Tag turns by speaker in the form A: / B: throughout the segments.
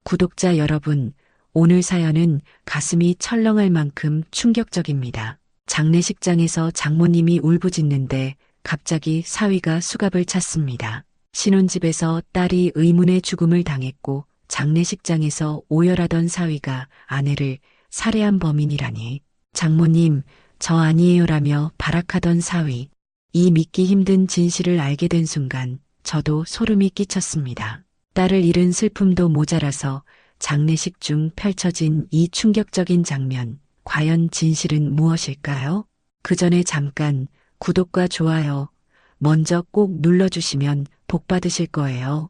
A: 구독자 여러분, 오늘 사연은 가슴이 철렁할 만큼 충격적입니다. 장례식장에서 장모님이 울부짖는데 갑자기 사위가 수갑을 찼습니다. 신혼집에서 딸이 의문의 죽음을 당했고 장례식장에서 오열하던 사위가 아내를 살해한 범인이라니. 장모님, 저 아니에요라며 발악하던 사위. 이 믿기 힘든 진실을 알게 된 순간 저도 소름이 끼쳤습니다. 딸을 잃은 슬픔도 모자라서 장례식 중 펼쳐진 이 충격적인 장면, 과연 진실은 무엇일까요? 그 전에 잠깐 구독과 좋아요 먼저 꼭 눌러주시면 복 받으실 거예요.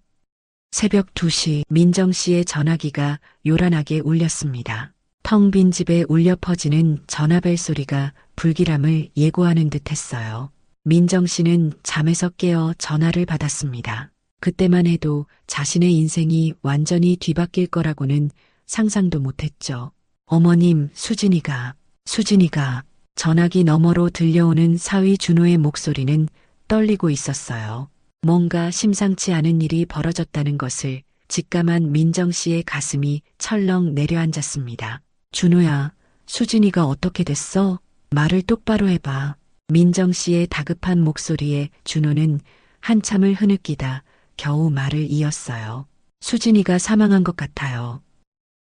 A: 새벽 2시 민정 씨의 전화기가 요란하게 울렸습니다. 텅 빈 집에 울려 퍼지는 전화벨 소리가 불길함을 예고하는 듯 했어요. 민정 씨는 잠에서 깨어 전화를 받았습니다. 그때만 해도 자신의 인생이 완전히 뒤바뀔 거라고는 상상도 못했죠. 어머님, 수진이가 전화기 너머로 들려오는 사위 준호의 목소리는 떨리고 있었어요. 뭔가 심상치 않은 일이 벌어졌다는 것을 직감한 민정 씨의 가슴이 철렁 내려앉았습니다. 준호야, 수진이가 어떻게 됐어? 말을 똑바로 해봐. 민정 씨의 다급한 목소리에 준호는 한참을 흐느끼다 겨우 말을 이었어요. 수진이가 사망한 것 같아요.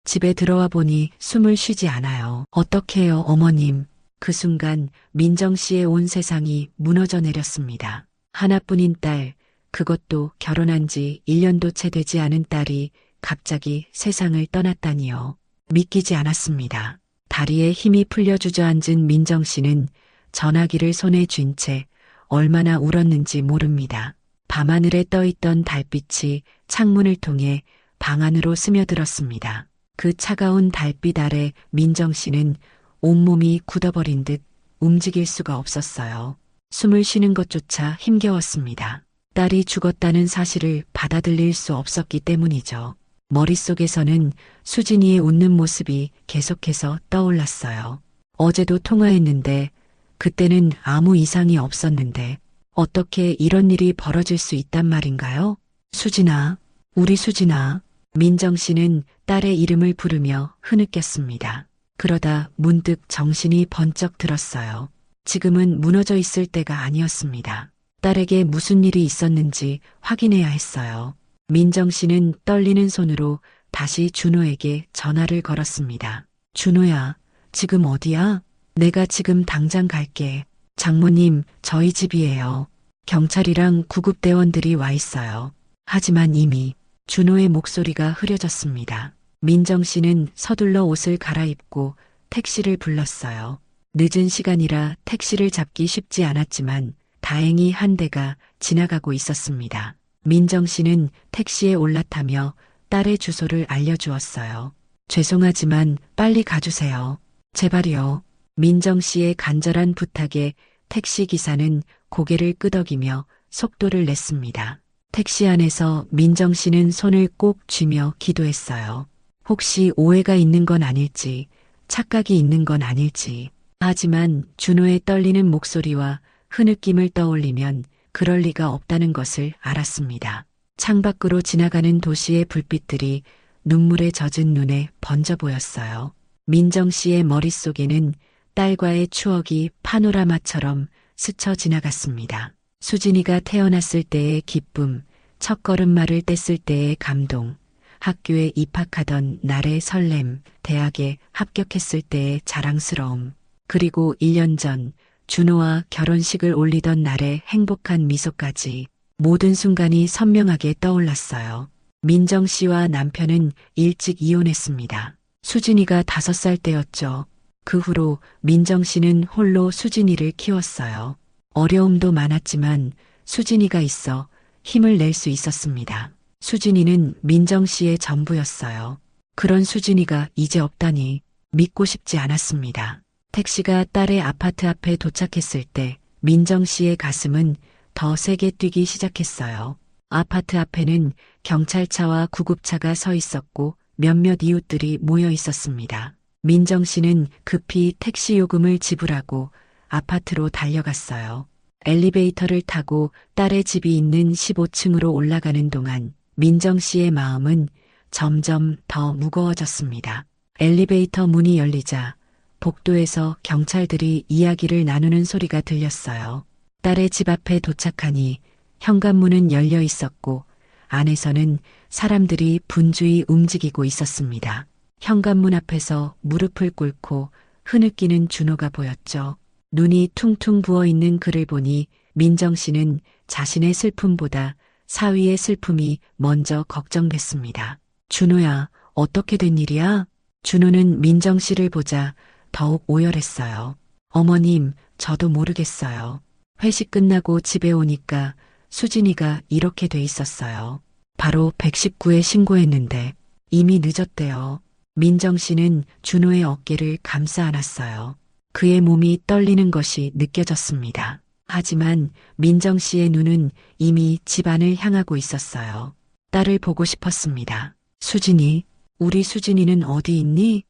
A: 집에 들어와 보니 숨을 쉬지 않아요. 어떡해요, 어머님. 그 순간 민정 씨의 온 세상이 무너져 내렸습니다. 하나뿐인 딸, 그것도 결혼한 지 1년도 채 되지 않은 딸이 갑자기 세상을 떠났다니요. 믿기지 않았습니다. 다리에 힘이 풀려 주저앉은 민정 씨는 전화기를 손에 쥔 채 얼마나 울었는지 모릅니다. 밤하늘에 떠있던 달빛이 창문을 통해 방 안으로 스며들었습니다. 그 차가운 달빛 아래 민정 씨는 온몸이 굳어버린 듯 움직일 수가 없었어요. 숨을 쉬는 것조차 힘겨웠습니다. 딸이 죽었다는 사실을 받아들일 수 없었기 때문이죠. 머릿속에서는 수진이의 웃는 모습이 계속해서 떠올랐어요. 어제도 통화했는데 그때는 아무 이상이 없었는데 어떻게 이런 일이 벌어질 수 있단 말인가요? 수진아, 우리 수진아. 민정 씨는 딸의 이름을 부르며 흐느꼈습니다. 그러다 문득 정신이 번쩍 들었어요. 지금은 무너져 있을 때가 아니었습니다. 딸에게 무슨 일이 있었는지 확인해야 했어요. 민정 씨는 떨리는 손으로 다시 준호에게 전화를 걸었습니다. 준호야, 지금 어디야? 내가 지금 당장 갈게. 장모님, 저희 집이에요. 경찰이랑 구급대원들이 와 있어요. 하지만 이미 준호의 목소리가 흐려졌습니다. 민정 씨는 서둘러 옷을 갈아입고 택시를 불렀어요. 늦은 시간이라 택시를 잡기 쉽지 않았지만 다행히 한 대가 지나가고 있었습니다. 민정 씨는 택시에 올라타며 딸의 주소를 알려주었어요. 죄송하지만 빨리 가주세요. 제발요. 민정 씨의 간절한 부탁에 택시기사는 고개를 끄덕이며 속도를 냈습니다. 택시 안에서 민정 씨는 손을 꼭 쥐며 기도했어요. 혹시 오해가 있는 건 아닐지, 착각이 있는 건 아닐지. 하지만 준호의 떨리는 목소리와 흐느낌을 떠올리면 그럴 리가 없다는 것을 알았습니다. 창밖으로 지나가는 도시의 불빛들이 눈물에 젖은 눈에 번져 보였어요. 민정 씨의 머릿속에는 딸과의 추억이 파노라마처럼 스쳐 지나갔습니다. 수진이가 태어났을 때의 기쁨, 첫걸음마를 뗐을 때의 감동, 학교에 입학하던 날의 설렘, 대학에 합격했을 때의 자랑스러움, 그리고 1년 전 준호와 결혼식을 올리던 날의 행복한 미소까지 모든 순간이 선명하게 떠올랐어요. 민정 씨와 남편은 일찍 이혼했습니다. 수진이가 5살 때였죠. 그 후로 민정 씨는 홀로 수진이를 키웠어요. 어려움도 많았지만 수진이가 있어 힘을 낼 수 있었습니다. 수진이는 민정 씨의 전부였어요. 그런 수진이가 이제 없다니 믿고 싶지 않았습니다. 택시가 딸의 아파트 앞에 도착했을 때 민정 씨의 가슴은 더 세게 뛰기 시작했어요. 아파트 앞에는 경찰차와 구급차가 서 있었고 몇몇 이웃들이 모여 있었습니다. 민정 씨는 급히 택시 요금을 지불하고 아파트로 달려갔어요. 엘리베이터를 타고 딸의 집이 있는 15층으로 올라가는 동안 민정 씨의 마음은 점점 더 무거워졌습니다. 엘리베이터 문이 열리자 복도에서 경찰들이 이야기를 나누는 소리가 들렸어요. 딸의 집 앞에 도착하니 현관문은 열려 있었고 안에서는 사람들이 분주히 움직이고 있었습니다. 현관문 앞에서 무릎을 꿇고 흐느끼는 준호가 보였죠. 눈이 퉁퉁 부어있는 그를 보니 민정 씨는 자신의 슬픔보다 사위의 슬픔이 먼저 걱정됐습니다. 준호야, 어떻게 된 일이야? 준호는 민정 씨를 보자 더욱 오열했어요. 어머님, 저도 모르겠어요. 회식 끝나고 집에 오니까 수진이가 이렇게 돼 있었어요. 바로 119에 신고했는데 이미 늦었대요. 민정 씨는 준호의 어깨를 감싸 안았어요. 그의 몸이 떨리는 것이 느껴졌습니다. 하지만 민정 씨의 눈은 이미 집안을 향하고 있었어요. 딸을 보고 싶었습니다. 수진이, 우리 수진이는 어디 있니?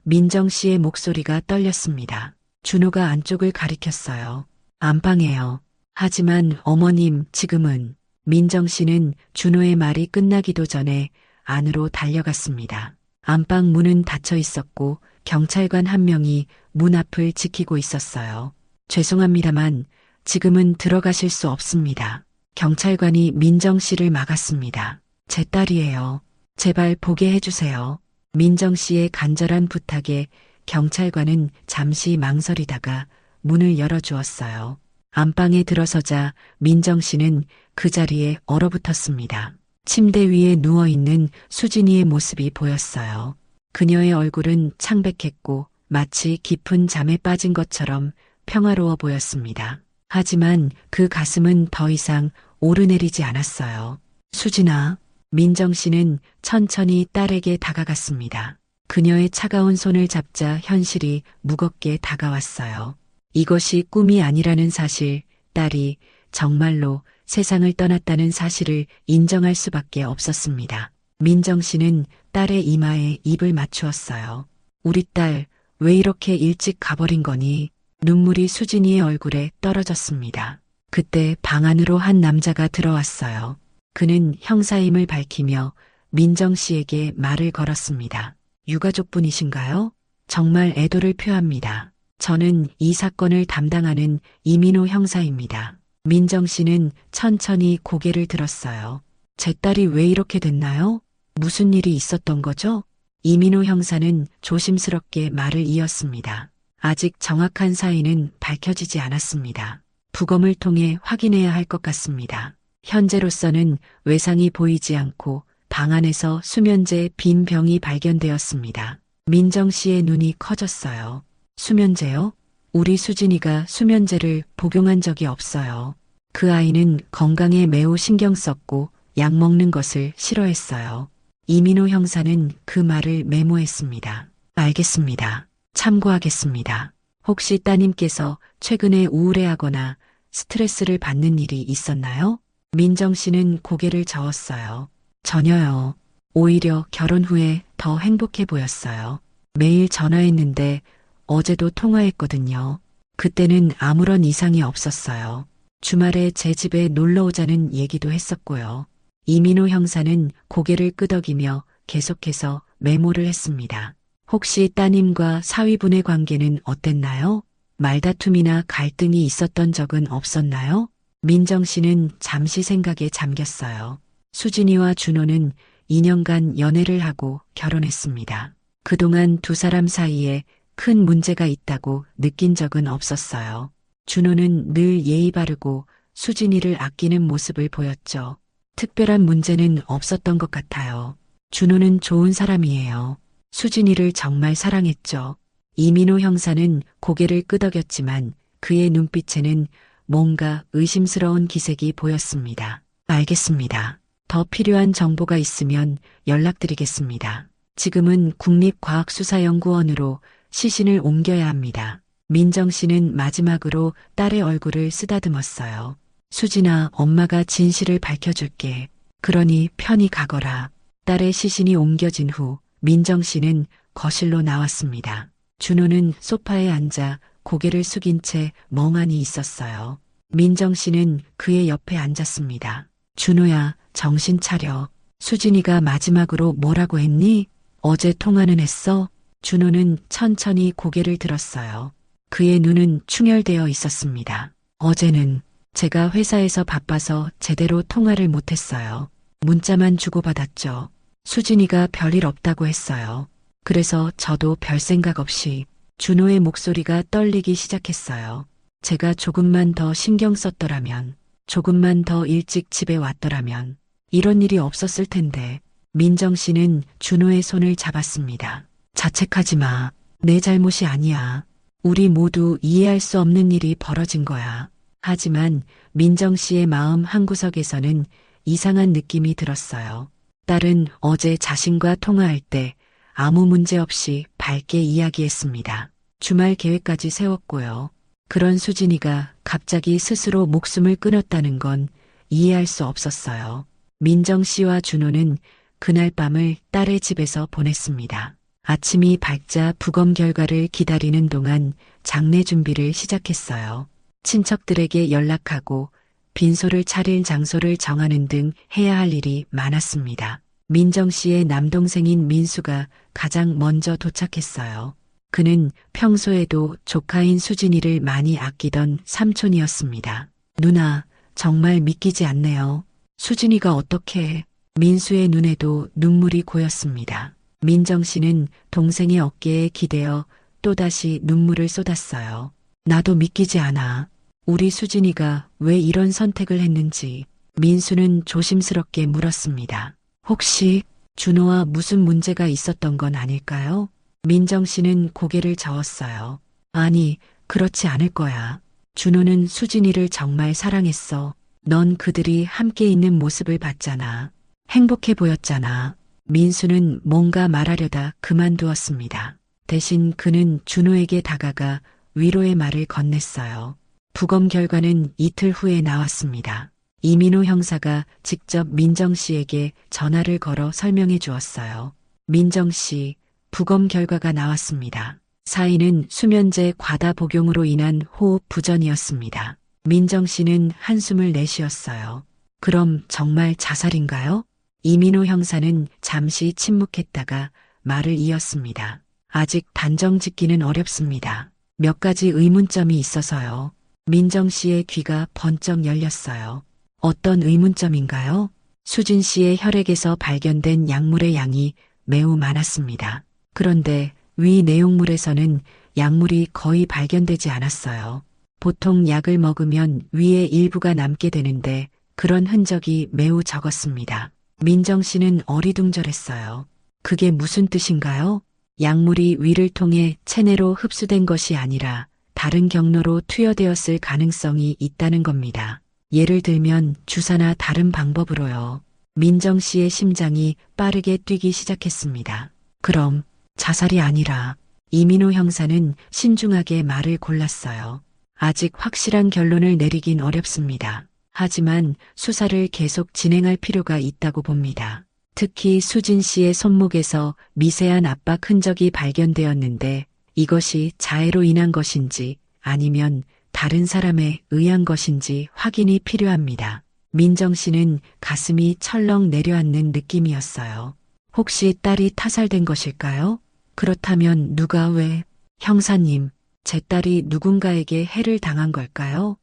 A: 민정 씨의 목소리가 떨렸습니다. 준호가 안쪽을 가리켰어요. 안방에요. 하지만 어머님, 지금은 민정 씨는 준호의 말이 끝나기도 전에 안으로 달려갔습니다. 안방 문은 닫혀 있었고 경찰관 한 명이 문 앞을 지키고 있었어요. 죄송합니다만 지금은 들어가실 수 없습니다. 경찰관이 민정 씨를 막았습니다. 제 딸이에요. 제발 보게 해주세요. 민정 씨의 간절한 부탁에 경찰관은 잠시 망설이다가 문을 열어주었어요. 안방에 들어서자 민정 씨는 그 자리에 얼어붙었습니다. 침대 위에 누워있는 수진이의 모습이 보였어요. 그녀의 얼굴은 창백했고 마치 깊은 잠에 빠진 것처럼 평화로워 보였습니다. 하지만 그 가슴은 더 이상 오르내리지 않았어요. 수진아, 민정 씨는 천천히 딸에게 다가갔습니다. 그녀의 차가운 손을 잡자 현실이 무겁게 다가왔어요. 이것이 꿈이 아니라는 사실, 딸이 정말로 세상을 떠났다는 사실을 인정할 수밖에 없었습니다. 민정 씨는 딸의 이마에 입을 맞추었어요. 우리 딸, 왜 이렇게 일찍 가버린 거니? 눈물이 수진이의 얼굴에 떨어졌습니다. 그때 방 안으로 한 남자가 들어왔어요. 그는 형사임을 밝히며 민정 씨에게 말을 걸었습니다. 유가족분이신가요? 정말 애도를 표합니다. 저는 이 사건을 담당하는 이민호 형사입니다. 민정 씨는 천천히 고개를 들었어요. 제 딸이 왜 이렇게 됐나요? 무슨 일이 있었던 거죠? 이민호 형사는 조심스럽게 말을 이었습니다. 아직 정확한 사인은 밝혀지지 않았습니다. 부검을 통해 확인해야 할 것 같습니다. 현재로서는 외상이 보이지 않고 방 안에서 수면제 빈 병이 발견되었습니다. 민정 씨의 눈이 커졌어요. 수면제요? 우리 수진이가 수면제를 복용한 적이 없어요. 그 아이는 건강에 매우 신경 썼고 약 먹는 것을 싫어했어요. 이민호 형사는 그 말을 메모했습니다. 알겠습니다. 참고하겠습니다. 혹시 따님께서 최근에 우울해하거나 스트레스를 받는 일이 있었나요? 민정 씨는 고개를 저었어요. 전혀요. 오히려 결혼 후에 더 행복해 보였어요. 매일 전화했는데 어제도 통화했거든요. 그때는 아무런 이상이 없었어요. 주말에 제 집에 놀러 오자는 얘기도 했었고요. 이민호 형사는 고개를 끄덕이며 계속해서 메모를 했습니다. 혹시 따님과 사위분의 관계는 어땠나요? 말다툼이나 갈등이 있었던 적은 없었나요? 민정 씨는 잠시 생각에 잠겼어요. 수진이와 준호는 2년간 연애를 하고 결혼했습니다. 그동안 두 사람 사이에 큰 문제가 있다고 느낀 적은 없었어요. 준호는 늘 예의 바르고 수진이를 아끼는 모습을 보였죠. 특별한 문제는 없었던 것 같아요. 준호는 좋은 사람이에요. 수진이를 정말 사랑했죠. 이민호 형사는 고개를 끄덕였지만 그의 눈빛에는 뭔가 의심스러운 기색이 보였습니다. 알겠습니다. 더 필요한 정보가 있으면 연락드리겠습니다. 지금은 국립과학수사연구원으로 시신을 옮겨야 합니다. 민정 씨는 마지막으로 딸의 얼굴을 쓰다듬었어요. 수진아, 엄마가 진실을 밝혀줄게. 그러니 편히 가거라. 딸의 시신이 옮겨진 후 민정 씨는 거실로 나왔습니다. 준호는 소파에 앉아 고개를 숙인 채 멍하니 있었어요. 민정 씨는 그의 옆에 앉았습니다. 준호야, 정신 차려. 수진이가 마지막으로 뭐라고 했니? 어제 통화는 했어? 준호는 천천히 고개를 들었어요. 그의 눈은 충혈되어 있었습니다. 어제는 제가 회사에서 바빠서 제대로 통화를 못했어요. 문자만 주고받았죠. 수진이가 별일 없다고 했어요. 그래서 저도 별 생각 없이. 준호의 목소리가 떨리기 시작했어요. 제가 조금만 더 신경 썼더라면, 조금만 더 일찍 집에 왔더라면 이런 일이 없었을 텐데. 민정 씨는 준호의 손을 잡았습니다. 자책하지 마. 내 잘못이 아니야. 우리 모두 이해할 수 없는 일이 벌어진 거야. 하지만 민정 씨의 마음 한구석에서는 이상한 느낌이 들었어요. 딸은 어제 자신과 통화할 때 아무 문제 없이 밝게 이야기했습니다. 주말 계획까지 세웠고요. 그런 수진이가 갑자기 스스로 목숨을 끊었다는 건 이해할 수 없었어요. 민정 씨와 준호는 그날 밤을 딸의 집에서 보냈습니다. 아침이 밝자 부검 결과를 기다리는 동안 장례 준비를 시작했어요. 친척들에게 연락하고 빈소를 차릴 장소를 정하는 등 해야 할 일이 많았습니다. 민정 씨의 남동생인 민수가 가장 먼저 도착했어요. 그는 평소에도 조카인 수진이를 많이 아끼던 삼촌이었습니다. 누나, 정말 믿기지 않네요. 수진이가 어떻게... 민수의 눈에도 눈물이 고였습니다. 민정 씨는 동생의 어깨에 기대어 또다시 눈물을 쏟았어요. 나도 믿기지 않아. 우리 수진이가 왜 이런 선택을 했는지. 민수는 조심스럽게 물었습니다. 혹시 준호와 무슨 문제가 있었던 건 아닐까요? 민정 씨는 고개를 저었어요. 아니, 그렇지 않을 거야. 준호는 수진이를 정말 사랑했어. 넌 그들이 함께 있는 모습을 봤잖아. 행복해 보였잖아. 민수는 뭔가 말하려다 그만두었습니다. 대신 그는 준호에게 다가가 위로의 말을 건넸어요. 부검 결과는 이틀 후에 나왔습니다. 이민호 형사가 직접 민정 씨에게 전화를 걸어 설명해 주었어요. 민정 씨, 부검 결과가 나왔습니다. 사인은 수면제 과다 복용으로 인한 호흡 부전이었습니다. 민정 씨는 한숨을 내쉬었어요. 그럼 정말 자살인가요? 이민호 형사는 잠시 침묵했다가 말을 이었습니다. 아직 단정 짓기는 어렵습니다. 몇 가지 의문점이 있어서요. 민정 씨의 귀가 번쩍 열렸어요. 어떤 의문점인가요? 수진 씨의 혈액에서 발견된 약물의 양이 매우 많았습니다. 그런데 위 내용물에서는 약물이 거의 발견되지 않았어요. 보통 약을 먹으면 위의 일부가 남게 되는데 그런 흔적이 매우 적었습니다. 민정 씨는 어리둥절했어요. 그게 무슨 뜻인가요? 약물이 위를 통해 체내로 흡수된 것이 아니라 다른 경로로 투여되었을 가능성이 있다는 겁니다. 예를 들면 주사나 다른 방법으로요. 민정 씨의 심장이 빠르게 뛰기 시작했습니다. 그럼 자살이 아니라... 이민호 형사는 신중하게 말을 골랐어요. 아직 확실한 결론을 내리긴 어렵습니다. 하지만 수사를 계속 진행할 필요가 있다고 봅니다. 특히 수진 씨의 손목에서 미세한 압박 흔적이 발견되었는데 이것이 자해로 인한 것인지 아니면 다른 사람에 의한 것인지 확인이 필요합니다. 민정 씨는 가슴이 철렁 내려앉는 느낌이었어요. 혹시 딸이 타살된 것일까요? 그렇다면 누가 왜... 형사님, 제 딸이 누군가에게 해를 당한 걸까요?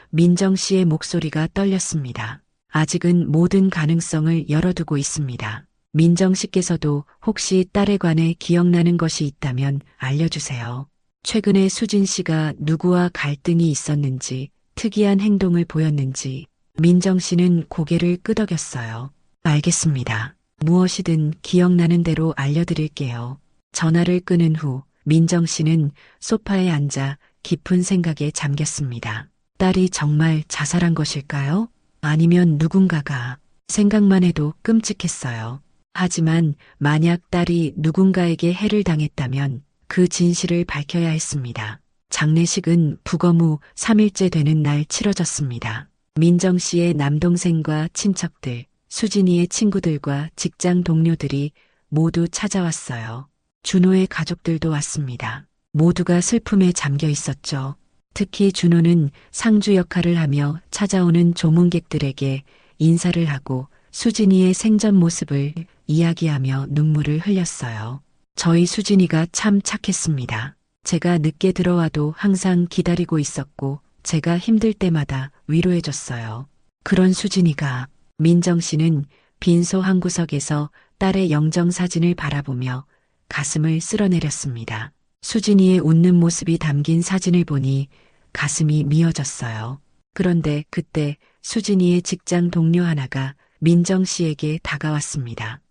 A: 민정 씨의 목소리가 떨렸습니다. 아직은 모든 가능성을 열어두고 있습니다. 민정 씨께서도 혹시 딸에 관해 기억나는 것이 있다면 알려주세요. 최근에 수진 씨가 누구와 갈등이 있었는지, 특이한 행동을 보였는지. 민정 씨는 고개를 끄덕였어요. 알겠습니다. 무엇이든 기억나는 대로 알려드릴게요. 전화를 끊은 후 민정 씨는 소파에 앉아 깊은 생각에 잠겼습니다. 딸이 정말 자살한 것일까요? 아니면 누군가가... 생각만 해도 끔찍했어요. 하지만 만약 딸이 누군가에게 해를 당했다면 그 진실을 밝혀야 했습니다. 장례식은 부검 후 3일째 되는 날 치러졌습니다. 민정 씨의 남동생과 친척들, 수진이의 친구들과 직장 동료들이 모두 찾아왔어요. 준호의 가족들도 왔습니다. 모두가 슬픔에 잠겨 있었죠. 특히 준호는 상주 역할을 하며 찾아오는 조문객들에게 인사를 하고 수진이의 생전 모습을 이야기하며 눈물을 흘렸어요. 저희 수진이가 참 착했습니다. 제가 늦게 들어와도 항상 기다리고 있었고 제가 힘들 때마다 위로해줬어요. 그런 수진이가. 민정 씨는 빈소 한 구석에서 딸의 영정사진을 바라보며 가슴을 쓸어내렸습니다. 수진이의 웃는 모습이 담긴 사진을 보니 가슴이 미어졌어요. 그런데 그때 수진이의 직장 동료 하나가 민정 씨에게 다가왔습니다.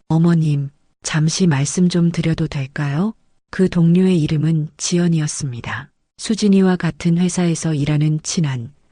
A: 어머님, 잠시 말씀 좀 드려도 될까요? 그 동료의 이름은 지연이었습니다. 수진이와 같은 회사에서 일하는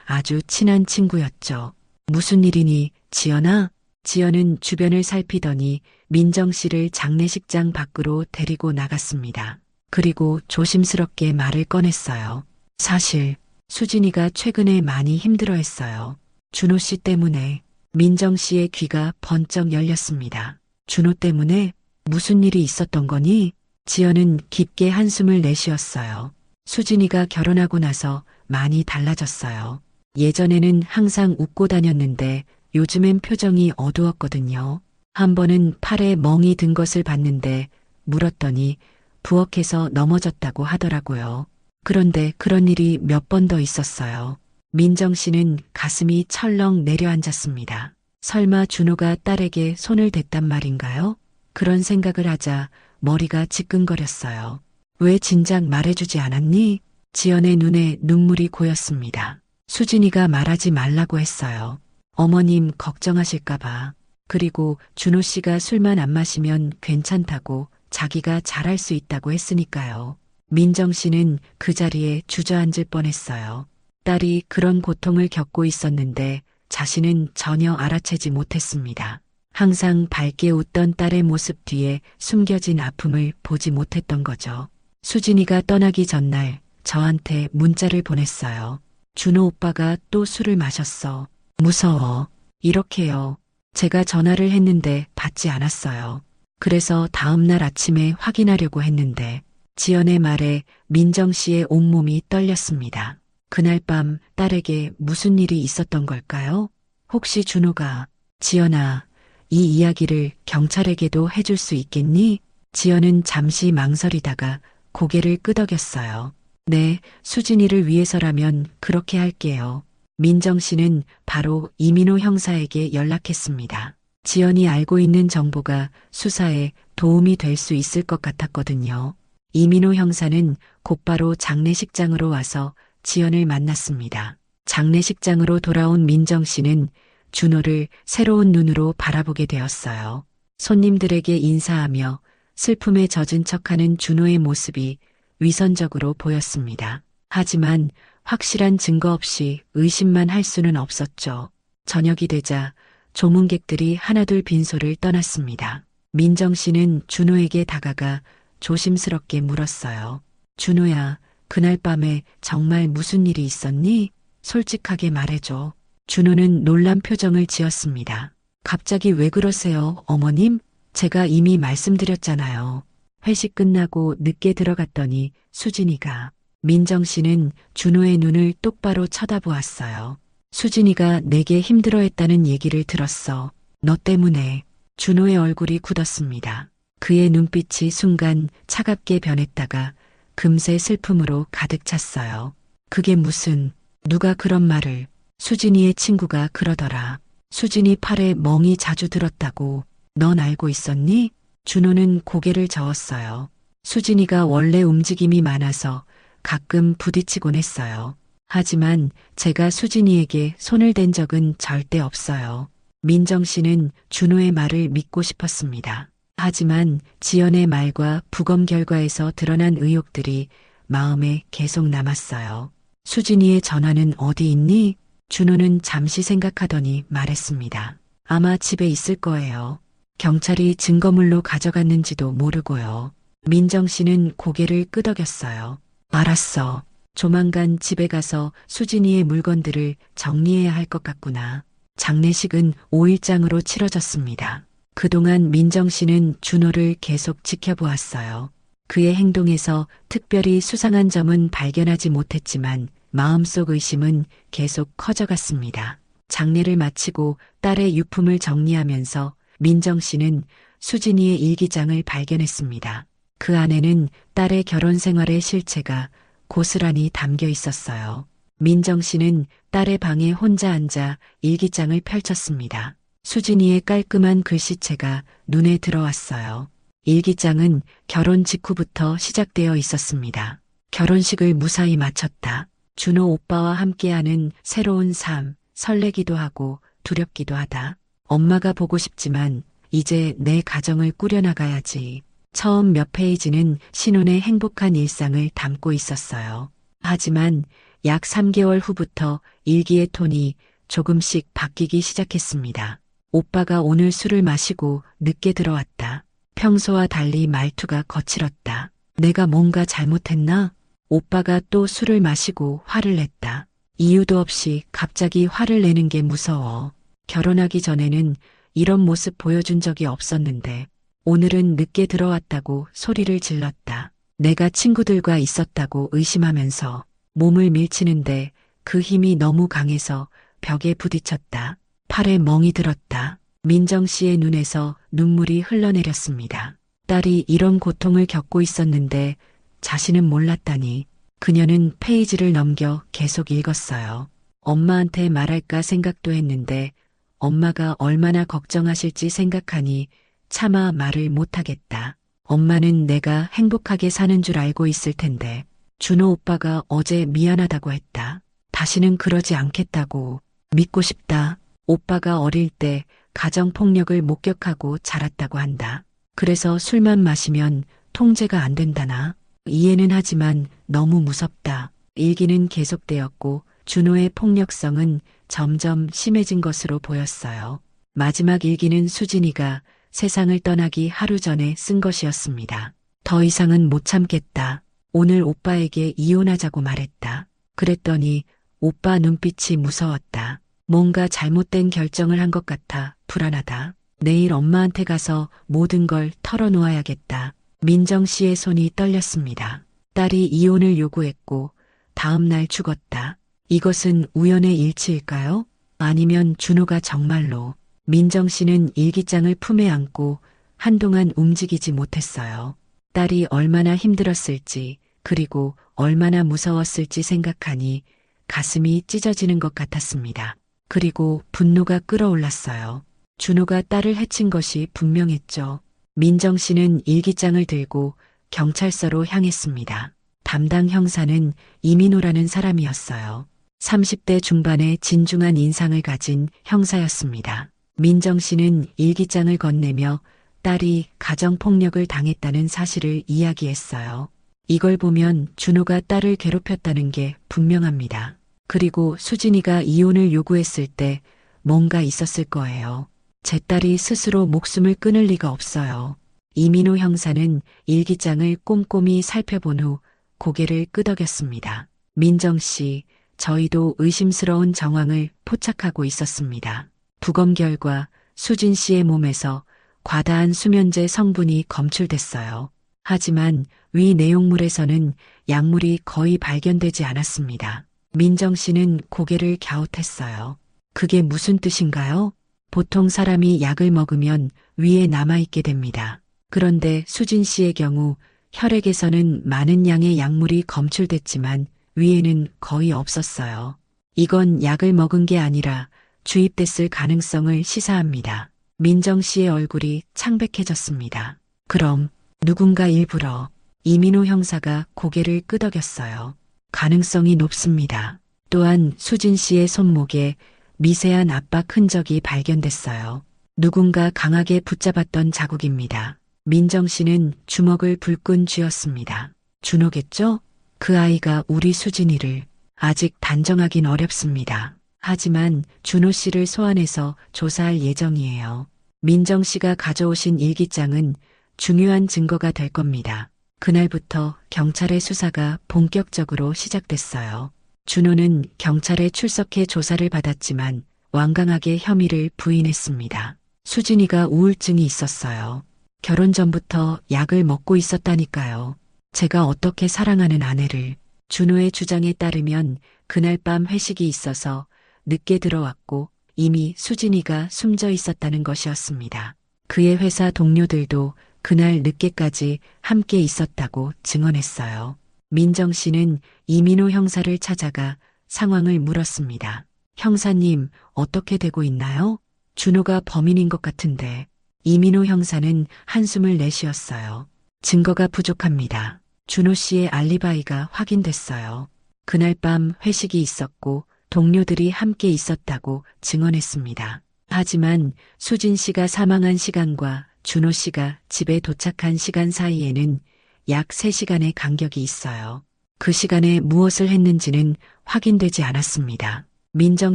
A: 아주 친한 친구였죠. 무슨 일이니, 지연아? 지연은 주변을 살피더니 민정 씨를 장례식장 밖으로 데리고 나갔습니다. 그리고 조심스럽게 말을 꺼냈어요. 사실 수진이가 최근에 많이 힘들어했어요. 준호 씨 때문에. 민정 씨의 귀가 번쩍 열렸습니다. 준호 때문에? 무슨 일이 있었던 거니? 지연은 깊게 한숨을 내쉬었어요. 수진이가 결혼하고 나서 많이 달라졌어요. 예전에는 항상 웃고 다녔는데 요즘엔 표정이 어두웠거든요. 한 번은 팔에 멍이 든 것을 봤는데 물었더니 부엌에서 넘어졌다고 하더라고요. 그런데 그런 일이 몇 번 더 있었어요. 민정 씨는 가슴이 철렁 내려앉았습니다. 설마 준호가 딸에게 손을 댔단 말인가요? 그런 생각을 하자 머리가 지끈거렸어요. 왜 진작 말해주지 않았니? 지연의 눈에 눈물이 고였습니다. 수진이가 말하지 말라고 했어요. 어머님 걱정하실까봐. 그리고 준호 씨가 술만 안 마시면 괜찮다고 자기가 잘할 수 있다고 했으니까요. 민정 씨는 그 자리에 주저앉을 뻔했어요. 딸이 그런 고통을 겪고 있었는데 자신은 전혀 알아채지 못했습니다. 항상 밝게 웃던 딸의 모습 뒤에 숨겨진 아픔을 보지 못했던 거죠. 수진이가 떠나기 전날 저한테 문자를 보냈어요. 준호 오빠가 또 술을 마셨어. 무서워. 이렇게요. 제가 전화를 했는데 받지 않았어요. 그래서 다음날 아침에 확인하려고 했는데 지연의 말에 민정 씨의 온몸이 떨렸습니다. 그날 밤 딸에게 무슨 일이 있었던 걸까요? 혹시 준호가. 지연아, 이 이야기를 경찰에게도 해줄 수 있겠니? 지연은 잠시 망설이다가 고개를 끄덕였어요. 네, 수진이를 위해서라면 그렇게 할게요. 민정 씨는 바로 이민호 형사에게 연락했습니다. 지연이 알고 있는 정보가 수사에 도움이 될 수 있을 것 같았거든요. 이민호 형사는 곧바로 장례식장으로 와서 지연을 만났습니다. 장례식장으로 돌아온 민정 씨는 준호를 새로운 눈으로 바라보게 되었어요. 손님들에게 인사하며 슬픔에 젖은 척하는 준호의 모습이 위선적으로 보였습니다. 하지만 확실한 증거 없이 의심만 할 수는 없었죠. 저녁이 되자 조문객들이 하나둘 빈소를 떠났습니다. 민정 씨는 준호에게 다가가 조심스럽게 물었어요. 준호야, 그날 밤에 정말 무슨 일이 있었니? 솔직하게 말해줘. 준호는 놀란 표정을 지었습니다. 갑자기 왜 그러세요, 어머님? 제가 이미 말씀드렸잖아요. 회식 끝나고 늦게 들어갔더니 수진이가. 민정 씨는 준호의 눈을 똑바로 쳐다보았어요. 수진이가 내게 힘들어했다는 얘기를 들었어. 너 때문에. 준호의 얼굴이 굳었습니다. 그의 눈빛이 순간 차갑게 변했다가 금세 슬픔으로 가득 찼어요. 그게 무슨, 누가 그런 말을. 수진이의 친구가 그러더라. 수진이 팔에 멍이 자주 들었다고. 넌 알고 있었니? 준호는 고개를 저었어요. 수진이가 원래 움직임이 많아서 가끔 부딪히곤 했어요. 하지만 제가 수진이에게 손을 댄 적은 절대 없어요. 민정 씨는 준호의 말을 믿고 싶었습니다. 하지만 지연의 말과 부검 결과에서 드러난 의혹들이 마음에 계속 남았어요. 수진이의 전화는 어디 있니? 준호는 잠시 생각하더니 말했습니다. 아마 집에 있을 거예요. 경찰이 증거물로 가져갔는지도 모르고요. 민정 씨는 고개를 끄덕였어요. 알았어. 조만간 집에 가서 수진이의 물건들을 정리해야 할 것 같구나. 장례식은 5일장으로 치러졌습니다. 그동안 민정 씨는 준호를 계속 지켜보았어요. 그의 행동에서 특별히 수상한 점은 발견하지 못했지만 마음속 의심은 계속 커져갔습니다. 장례를 마치고 딸의 유품을 정리하면서 민정 씨는 수진이의 일기장을 발견했습니다. 그 안에는 딸의 결혼 생활의 실체가 고스란히 담겨 있었어요. 민정 씨는 딸의 방에 혼자 앉아 일기장을 펼쳤습니다. 수진이의 깔끔한 글씨체가 눈에 들어왔어요. 일기장은 결혼 직후부터 시작되어 있었습니다. 결혼식을 무사히 마쳤다. 준호 오빠와 함께하는 새로운 삶, 설레기도 하고 두렵기도 하다. 엄마가 보고 싶지만 이제 내 가정을 꾸려나가야지. 처음 몇 페이지는 신혼의 행복한 일상을 담고 있었어요. 하지만 약 3개월 후부터 일기의 톤이 조금씩 바뀌기 시작했습니다. 오빠가 오늘 술을 마시고 늦게 들어왔다. 평소와 달리 말투가 거칠었다. 내가 뭔가 잘못했나? 오빠가 또 술을 마시고 화를 냈다. 이유도 없이 갑자기 화를 내는 게 무서워. 결혼하기 전에는 이런 모습 보여준 적이 없었는데 오늘은 늦게 들어왔다고 소리를 질렀다. 내가 친구들과 있었다고 의심하면서 몸을 밀치는데 그 힘이 너무 강해서 벽에 부딪혔다. 팔에 멍이 들었다. 민정 씨의 눈에서 눈물이 흘러내렸습니다. 딸이 이런 고통을 겪고 있었는데 자신은 몰랐다니. 그녀는 페이지를 넘겨 계속 읽었어요. 엄마한테 말할까 생각도 했는데 엄마가 얼마나 걱정하실지 생각하니 차마 말을 못하겠다. 엄마는 내가 행복하게 사는 줄 알고 있을 텐데 준호 오빠가 어제 미안하다고 했다. 다시는 그러지 않겠다고. 믿고 싶다. 오빠가 어릴 때 가정폭력을 목격하고 자랐다고 한다. 그래서 술만 마시면 통제가 안 된다나. 이해는 하지만 너무 무섭다. 일기는 계속되었고 준호의 폭력성은 점점 심해진 것으로 보였어요. 마지막 일기는 수진이가 세상을 떠나기 하루 전에 쓴 것이었습니다. 더 이상은 못 참겠다. 오늘 오빠에게 이혼하자고 말했다. 그랬더니 오빠 눈빛이 무서웠다. 뭔가 잘못된 결정을 한 것 같아 불안하다. 내일 엄마한테 가서 모든 걸 털어놓아야겠다. 민정 씨의 손이 떨렸습니다. 딸이 이혼을 요구했고 다음 날 죽었다. 이것은 우연의 일치일까요? 아니면 준호가 정말로. 민정 씨는 일기장을 품에 안고 한동안 움직이지 못했어요. 딸이 얼마나 힘들었을지 그리고 얼마나 무서웠을지 생각하니 가슴이 찢어지는 것 같았습니다. 그리고 분노가 끌어올랐어요. 준호가 딸을 해친 것이 분명했죠. 민정 씨는 일기장을 들고 경찰서로 향했습니다. 담당 형사는 이민호라는 사람이었어요. 30대 중반의 진중한 인상을 가진 형사였습니다. 민정 씨는 일기장을 건네며 딸이 가정폭력을 당했다는 사실을 이야기했어요. 이걸 보면 준호가 딸을 괴롭혔다는 게 분명합니다. 그리고 수진이가 이혼을 요구했을 때 뭔가 있었을 거예요. 제 딸이 스스로 목숨을 끊을 리가 없어요. 이민호 형사는 일기장을 꼼꼼히 살펴본 후 고개를 끄덕였습니다. 민정 씨, 저희도 의심스러운 정황을 포착하고 있었습니다. 부검 결과 수진 씨의 몸에서 과다한 수면제 성분이 검출됐어요. 하지만 위 내용물에서는 약물이 거의 발견되지 않았습니다. 민정 씨는 고개를 갸웃했어요. 그게 무슨 뜻인가요? 보통 사람이 약을 먹으면 위에 남아있게 됩니다. 그런데 수진 씨의 경우 혈액에서는 많은 양의 약물이 검출됐지만 위에는 거의 없었어요. 이건 약을 먹은 게 아니라 주입됐을 가능성을 시사합니다. 민정 씨의 얼굴이 창백해졌습니다. 그럼 누군가 일부러. 이민호 형사가 고개를 끄덕였어요. 가능성이 높습니다. 또한 수진 씨의 손목에 미세한 압박 흔적이 발견됐어요. 누군가 강하게 붙잡았던 자국입니다. 민정 씨는 주먹을 불끈 쥐었습니다. 준호겠죠? 그 아이가 우리 수진이를. 아직 단정하긴 어렵습니다. 하지만 준호 씨를 소환해서 조사할 예정이에요. 민정 씨가 가져오신 일기장은 중요한 증거가 될 겁니다. 그날부터 경찰의 수사가 본격적으로 시작됐어요. 준호는 경찰에 출석해 조사를 받았지만 완강하게 혐의를 부인했습니다. 수진이가 우울증이 있었어요. 결혼 전부터 약을 먹고 있었다니까요. 제가 어떻게 사랑하는 아내를. 준호의 주장에 따르면 그날 밤 회식이 있어서 늦게 들어왔고 이미 수진이가 숨져 있었다는 것이었습니다. 그의 회사 동료들도 그날 늦게까지 함께 있었다고 증언했어요. 민정 씨는 이민호 형사를 찾아가 상황을 물었습니다. 형사님, 어떻게 되고 있나요? 준호가 범인인 것 같은데. 이민호 형사는 한숨을 내쉬었어요. 증거가 부족합니다. 준호 씨의 알리바이가 확인됐어요. 그날 밤 회식이 있었고 동료들이 함께 있었다고 증언했습니다. 하지만 수진 씨가 사망한 시간과 준호 씨가 집에 도착한 시간 사이에는 약 3시간의 간격이 있어요. 그 시간에 무엇을 했는지는 확인되지 않았습니다. 민정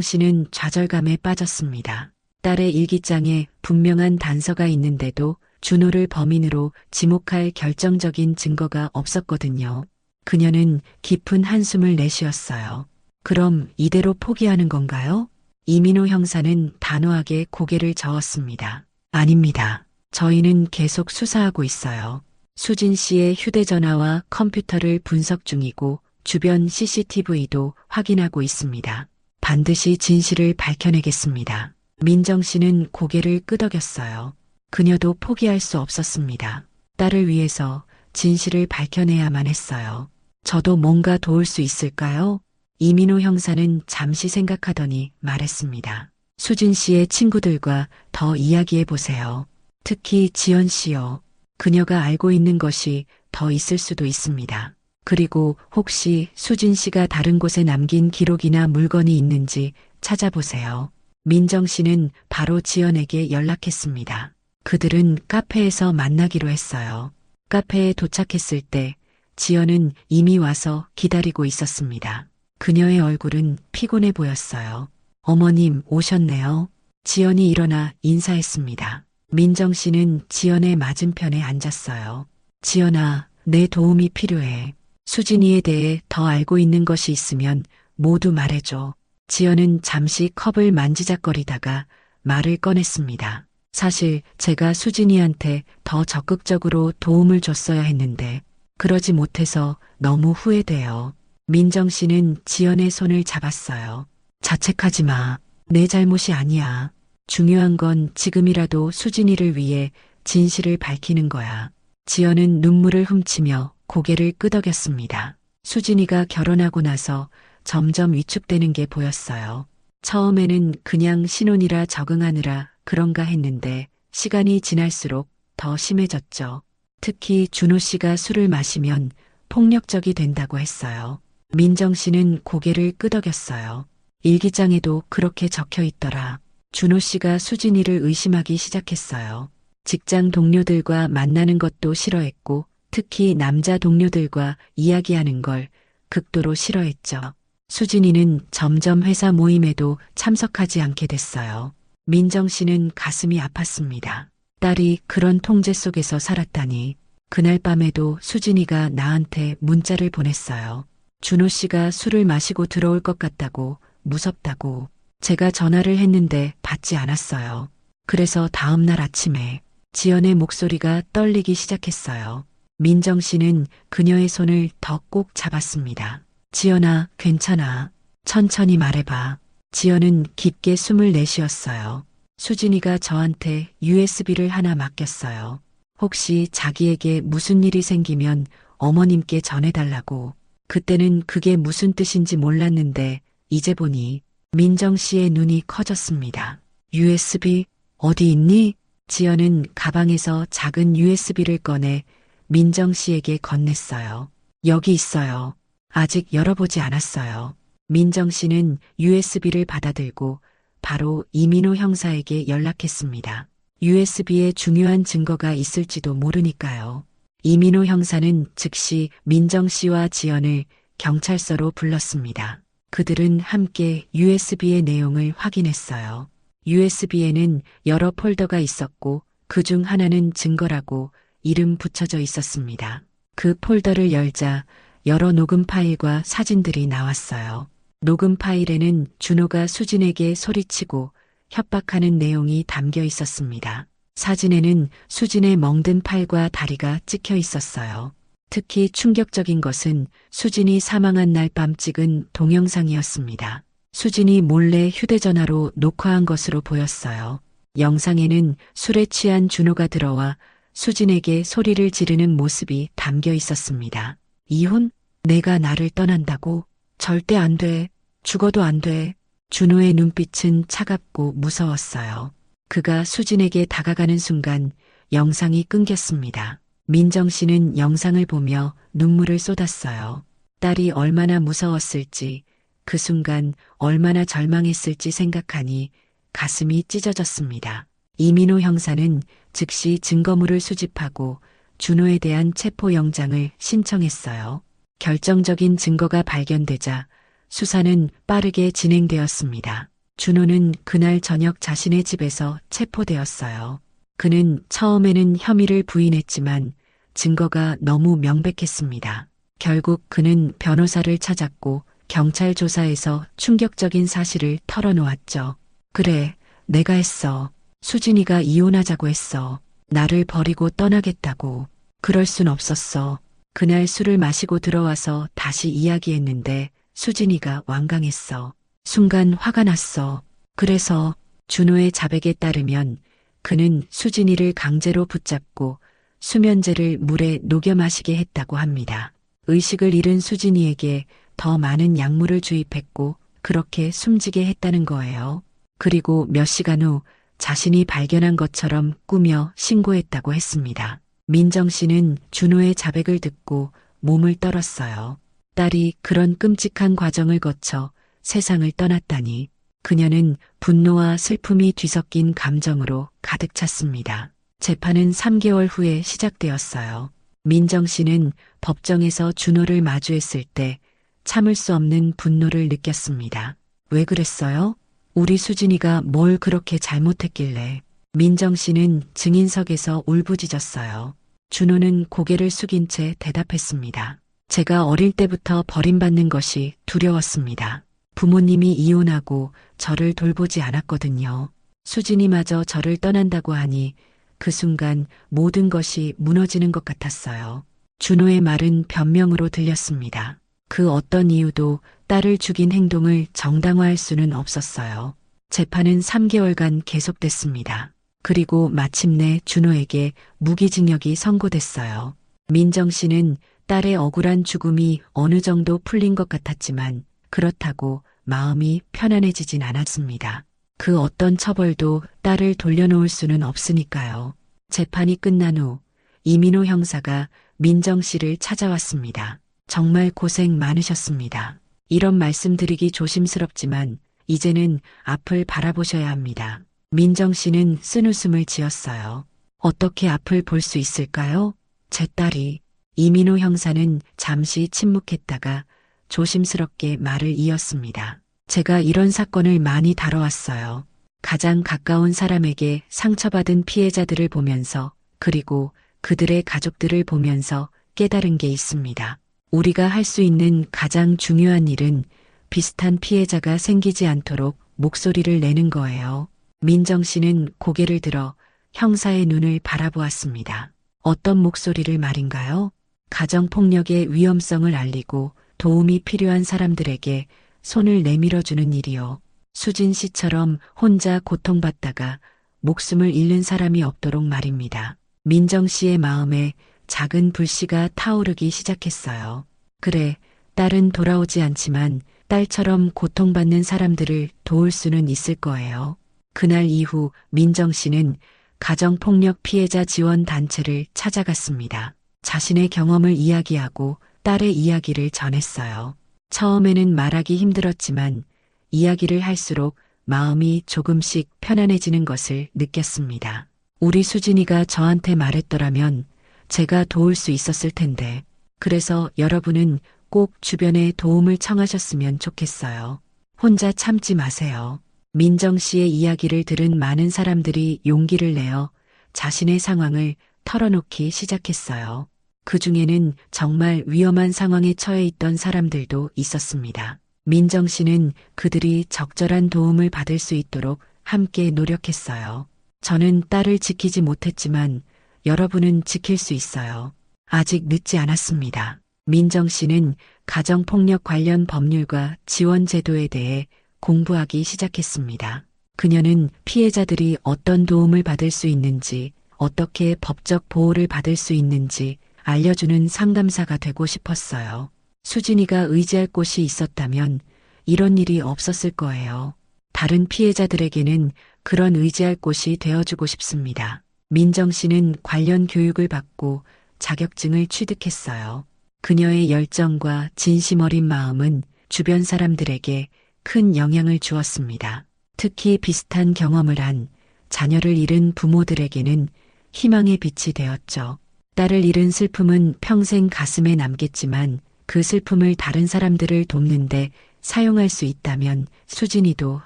A: 씨는 좌절감에 빠졌습니다. 딸의 일기장에 분명한 단서가 있는데도 준호를 범인으로 지목할 결정적인 증거가 없었거든요. 그녀는 깊은 한숨을 내쉬었어요. 그럼 이대로 포기하는 건가요? 이민호 형사는 단호하게 고개를 저었습니다. 아닙니다. 저희는 계속 수사하고 있어요. 수진 씨의 휴대전화와 컴퓨터를 분석 중이고 주변 CCTV도 확인하고 있습니다. 반드시 진실을 밝혀내겠습니다. 민정 씨는 고개를 끄덕였어요. 그녀도 포기할 수 없었습니다. 딸을 위해서 진실을 밝혀내야만 했어요. 저도 뭔가 도울 수 있을까요? 이민호 형사는 잠시 생각하더니 말했습니다. 수진 씨의 친구들과 더 이야기해 보세요. 특히 지연 씨요. 그녀가 알고 있는 것이 더 있을 수도 있습니다. 그리고 혹시 수진 씨가 다른 곳에 남긴 기록이나 물건이 있는지 찾아보세요. 민정 씨는 바로 지연에게 연락했습니다. 그들은 카페에서 만나기로 했어요. 카페에 도착했을 때 지연은 이미 와서 기다리고 있었습니다. 그녀의 얼굴은 피곤해 보였어요. 어머님 오셨네요. 지연이 일어나 인사했습니다. 민정 씨는 지연의 맞은편에 앉았어요. 지연아, 내 도움이 필요해. 수진이에 대해 더 알고 있는 것이 있으면 모두 말해줘. 지연은 잠시 컵을 만지작거리다가 말을 꺼냈습니다. 사실 제가 수진이한테 더 적극적으로 도움을 줬어야 했는데 그러지 못해서 너무 후회돼요. 민정 씨는 지연의 손을 잡았어요. 자책하지 마. 내 잘못이 아니야. 중요한 건 지금이라도 수진이를 위해 진실을 밝히는 거야. 지연은 눈물을 훔치며 고개를 끄덕였습니다. 수진이가 결혼하고 나서 점점 위축되는 게 보였어요. 처음에는 그냥 신혼이라 적응하느라 그런가 했는데 시간이 지날수록 더 심해졌죠. 특히 준호 씨가 술을 마시면 폭력적이 된다고 했어요. 민정 씨는 고개를 끄덕였어요. 일기장에도 그렇게 적혀 있더라. 준호 씨가 수진이를 의심하기 시작했어요. 직장 동료들과 만나는 것도 싫어했고 특히 남자 동료들과 이야기하는 걸 극도로 싫어했죠. 수진이는 점점 회사 모임에도 참석하지 않게 됐어요. 민정 씨는 가슴이 아팠습니다. 딸이 그런 통제 속에서 살았다니. 그날 밤에도 수진이가 나한테 문자를 보냈어요. 준호 씨가 술을 마시고 들어올 것 같다고, 무섭다고. 제가 전화를 했는데 받지 않았어요. 그래서 다음 날 아침에 지연의 목소리가 떨리기 시작했어요. 민정 씨는 그녀의 손을 더 꼭 잡았습니다. 지연아, 괜찮아. 천천히 말해봐. 지연은 깊게 숨을 내쉬었어요. 수진이가 저한테 USB를 하나 맡겼어요. 혹시 자기에게 무슨 일이 생기면 어머님께 전해달라고. 그때는 그게 무슨 뜻인지 몰랐는데 이제 보니 민정 씨의 눈이 커졌습니다. USB 어디 있니? 지연은 가방에서 작은 USB를 꺼내 민정 씨에게 건넸어요. 여기 있어요. 아직 열어보지 않았어요. 민정 씨는 USB를 받아들고 바로 이민호 형사에게 연락했습니다. USB에 중요한 증거가 있을지도 모르니까요. 이민호 형사는 즉시 민정 씨와 지연을 경찰서로 불렀습니다. 그들은 함께 USB의 내용을 확인했어요. USB에는 여러 폴더가 있었고 그중 하나는 증거라고 이름 붙여져 있었습니다. 그 폴더를 열자 여러 녹음 파일과 사진들이 나왔어요. 녹음 파일에는 준호가 수진에게 소리치고 협박하는 내용이 담겨 있었습니다. 사진에는 수진의 멍든 팔과 다리가 찍혀 있었어요. 특히 충격적인 것은 수진이 사망한 날 밤 찍은 동영상이었습니다. 수진이 몰래 휴대전화로 녹화한 것으로 보였어요. 영상에는 술에 취한 준호가 들어와 수진에게 소리를 지르는 모습이 담겨 있었습니다. 이혼? 내가 나를 떠난다고? 절대 안 돼. 죽어도 안 돼. 준호의 눈빛은 차갑고 무서웠어요. 그가 수진에게 다가가는 순간 영상이 끊겼습니다. 민정 씨는 영상을 보며 눈물을 쏟았어요. 딸이 얼마나 무서웠을지, 그 순간 얼마나 절망했을지 생각하니 가슴이 찢어졌습니다. 이민호 형사는 즉시 증거물을 수집하고 준호에 대한 체포영장을 신청했어요. 결정적인 증거가 발견되자 수사는 빠르게 진행되었습니다. 준호는 그날 저녁 자신의 집에서 체포되었어요. 그는 처음에는 혐의를 부인했지만 증거가 너무 명백했습니다. 결국 그는 변호사를 찾았고 경찰 조사에서 충격적인 사실을 털어놓았죠. 그래, 내가 했어. 수진이가 이혼하자고 했어. 나를 버리고 떠나겠다고. 그럴 순 없었어. 그날 술을 마시고 들어와서 다시 이야기했는데 수진이가 완강했어. 순간 화가 났어. 그래서 준호의 자백에 따르면 그는 수진이를 강제로 붙잡고 수면제를 물에 녹여 마시게 했다고 합니다. 의식을 잃은 수진이에게 더 많은 약물을 주입했고 그렇게 숨지게 했다는 거예요. 그리고 몇 시간 후 자신이 발견한 것처럼 꾸며 신고했다고 했습니다. 민정 씨는 준호의 자백을 듣고 몸을 떨었어요. 딸이 그런 끔찍한 과정을 거쳐 세상을 떠났다니. 그녀는 분노와 슬픔이 뒤섞인 감정으로 가득 찼습니다. 재판은 3개월 후에 시작되었어요. 민정 씨는 법정에서 준호를 마주했을 때 참을 수 없는 분노를 느꼈습니다. 왜 그랬어요? 우리 수진이가 뭘 그렇게 잘못했길래. 민정 씨는 증인석에서 울부짖었어요. 준호는 고개를 숙인 채 대답했습니다. 제가 어릴 때부터 버림받는 것이 두려웠습니다. 부모님이 이혼하고 저를 돌보지 않았거든요. 수진이마저 저를 떠난다고 하니 그 순간 모든 것이 무너지는 것 같았어요. 준호의 말은 변명으로 들렸습니다. 그 어떤 이유도 딸을 죽인 행동을 정당화할 수는 없었어요. 재판은 3개월간 계속됐습니다. 그리고 마침내 준호에게 무기징역이 선고됐어요. 민정 씨는 딸의 억울한 죽음이 어느 정도 풀린 것 같았지만 그렇다고 마음이 편안해지진 않았습니다. 그 어떤 처벌도 딸을 돌려놓을 수는 없으니까요. 재판이 끝난 후 이민호 형사가 민정 씨를 찾아왔습니다. 정말 고생 많으셨습니다. 이런 말씀드리기 조심스럽지만 이제는 앞을 바라보셔야 합니다. 민정 씨는 쓴웃음을 지었어요. 어떻게 앞을 볼 수 있을까요? 제 딸이. 이민호 형사는 잠시 침묵했다가 조심스럽게 말을 이었습니다. 제가 이런 사건을 많이 다뤄왔어요. 가장 가까운 사람에게 상처받은 피해자들을 보면서 그리고 그들의 가족들을 보면서 깨달은 게 있습니다. 우리가 할 수 있는 가장 중요한 일은 비슷한 피해자가 생기지 않도록 목소리를 내는 거예요. 민정 씨는 고개를 들어 형사의 눈을 바라보았습니다. 어떤 목소리를 말인가요? 가정폭력의 위험성을 알리고 도움이 필요한 사람들에게 손을 내밀어주는 일이요. 수진 씨처럼 혼자 고통받다가 목숨을 잃는 사람이 없도록 말입니다. 민정 씨의 마음에 작은 불씨가 타오르기 시작했어요. 그래, 딸은 돌아오지 않지만 딸처럼 고통받는 사람들을 도울 수는 있을 거예요. 그날 이후 민정 씨는 가정폭력 피해자 지원 단체를 찾아갔습니다. 자신의 경험을 이야기하고 딸의 이야기를 전했어요. 처음에는 말하기 힘들었지만 이야기를 할수록 마음이 조금씩 편안해지는 것을 느꼈습니다. 우리 수진이가 저한테 말했더라면 제가 도울 수 있었을 텐데. 그래서 여러분은 꼭 주변에 도움을 청하셨으면 좋겠어요. 혼자 참지 마세요. 민정 씨의 이야기를 들은 많은 사람들이 용기를 내어 자신의 상황을 털어놓기 시작했어요. 그 중에는 정말 위험한 상황에 처해 있던 사람들도 있었습니다. 민정 씨는 그들이 적절한 도움을 받을 수 있도록 함께 노력했어요. 저는 딸을 지키지 못했지만 여러분은 지킬 수 있어요. 아직 늦지 않았습니다. 민정 씨는 가정폭력 관련 법률과 지원 제도에 대해 공부하기 시작했습니다. 그녀는 피해자들이 어떤 도움을 받을 수 있는지, 어떻게 법적 보호를 받을 수 있는지 알려주는 상담사가 되고 싶었어요. 수진이가 의지할 곳이 있었다면 이런 일이 없었을 거예요. 다른 피해자들에게는 그런 의지할 곳이 되어주고 싶습니다. 민정 씨는 관련 교육을 받고 자격증을 취득했어요. 그녀의 열정과 진심 어린 마음은 주변 사람들에게 큰 영향을 주었습니다. 특히 비슷한 경험을 한 자녀를 잃은 부모들에게는 희망의 빛이 되었죠. 딸을 잃은 슬픔은 평생 가슴에 남겠지만 그 슬픔을 다른 사람들을 돕는데 사용할 수 있다면 수진이도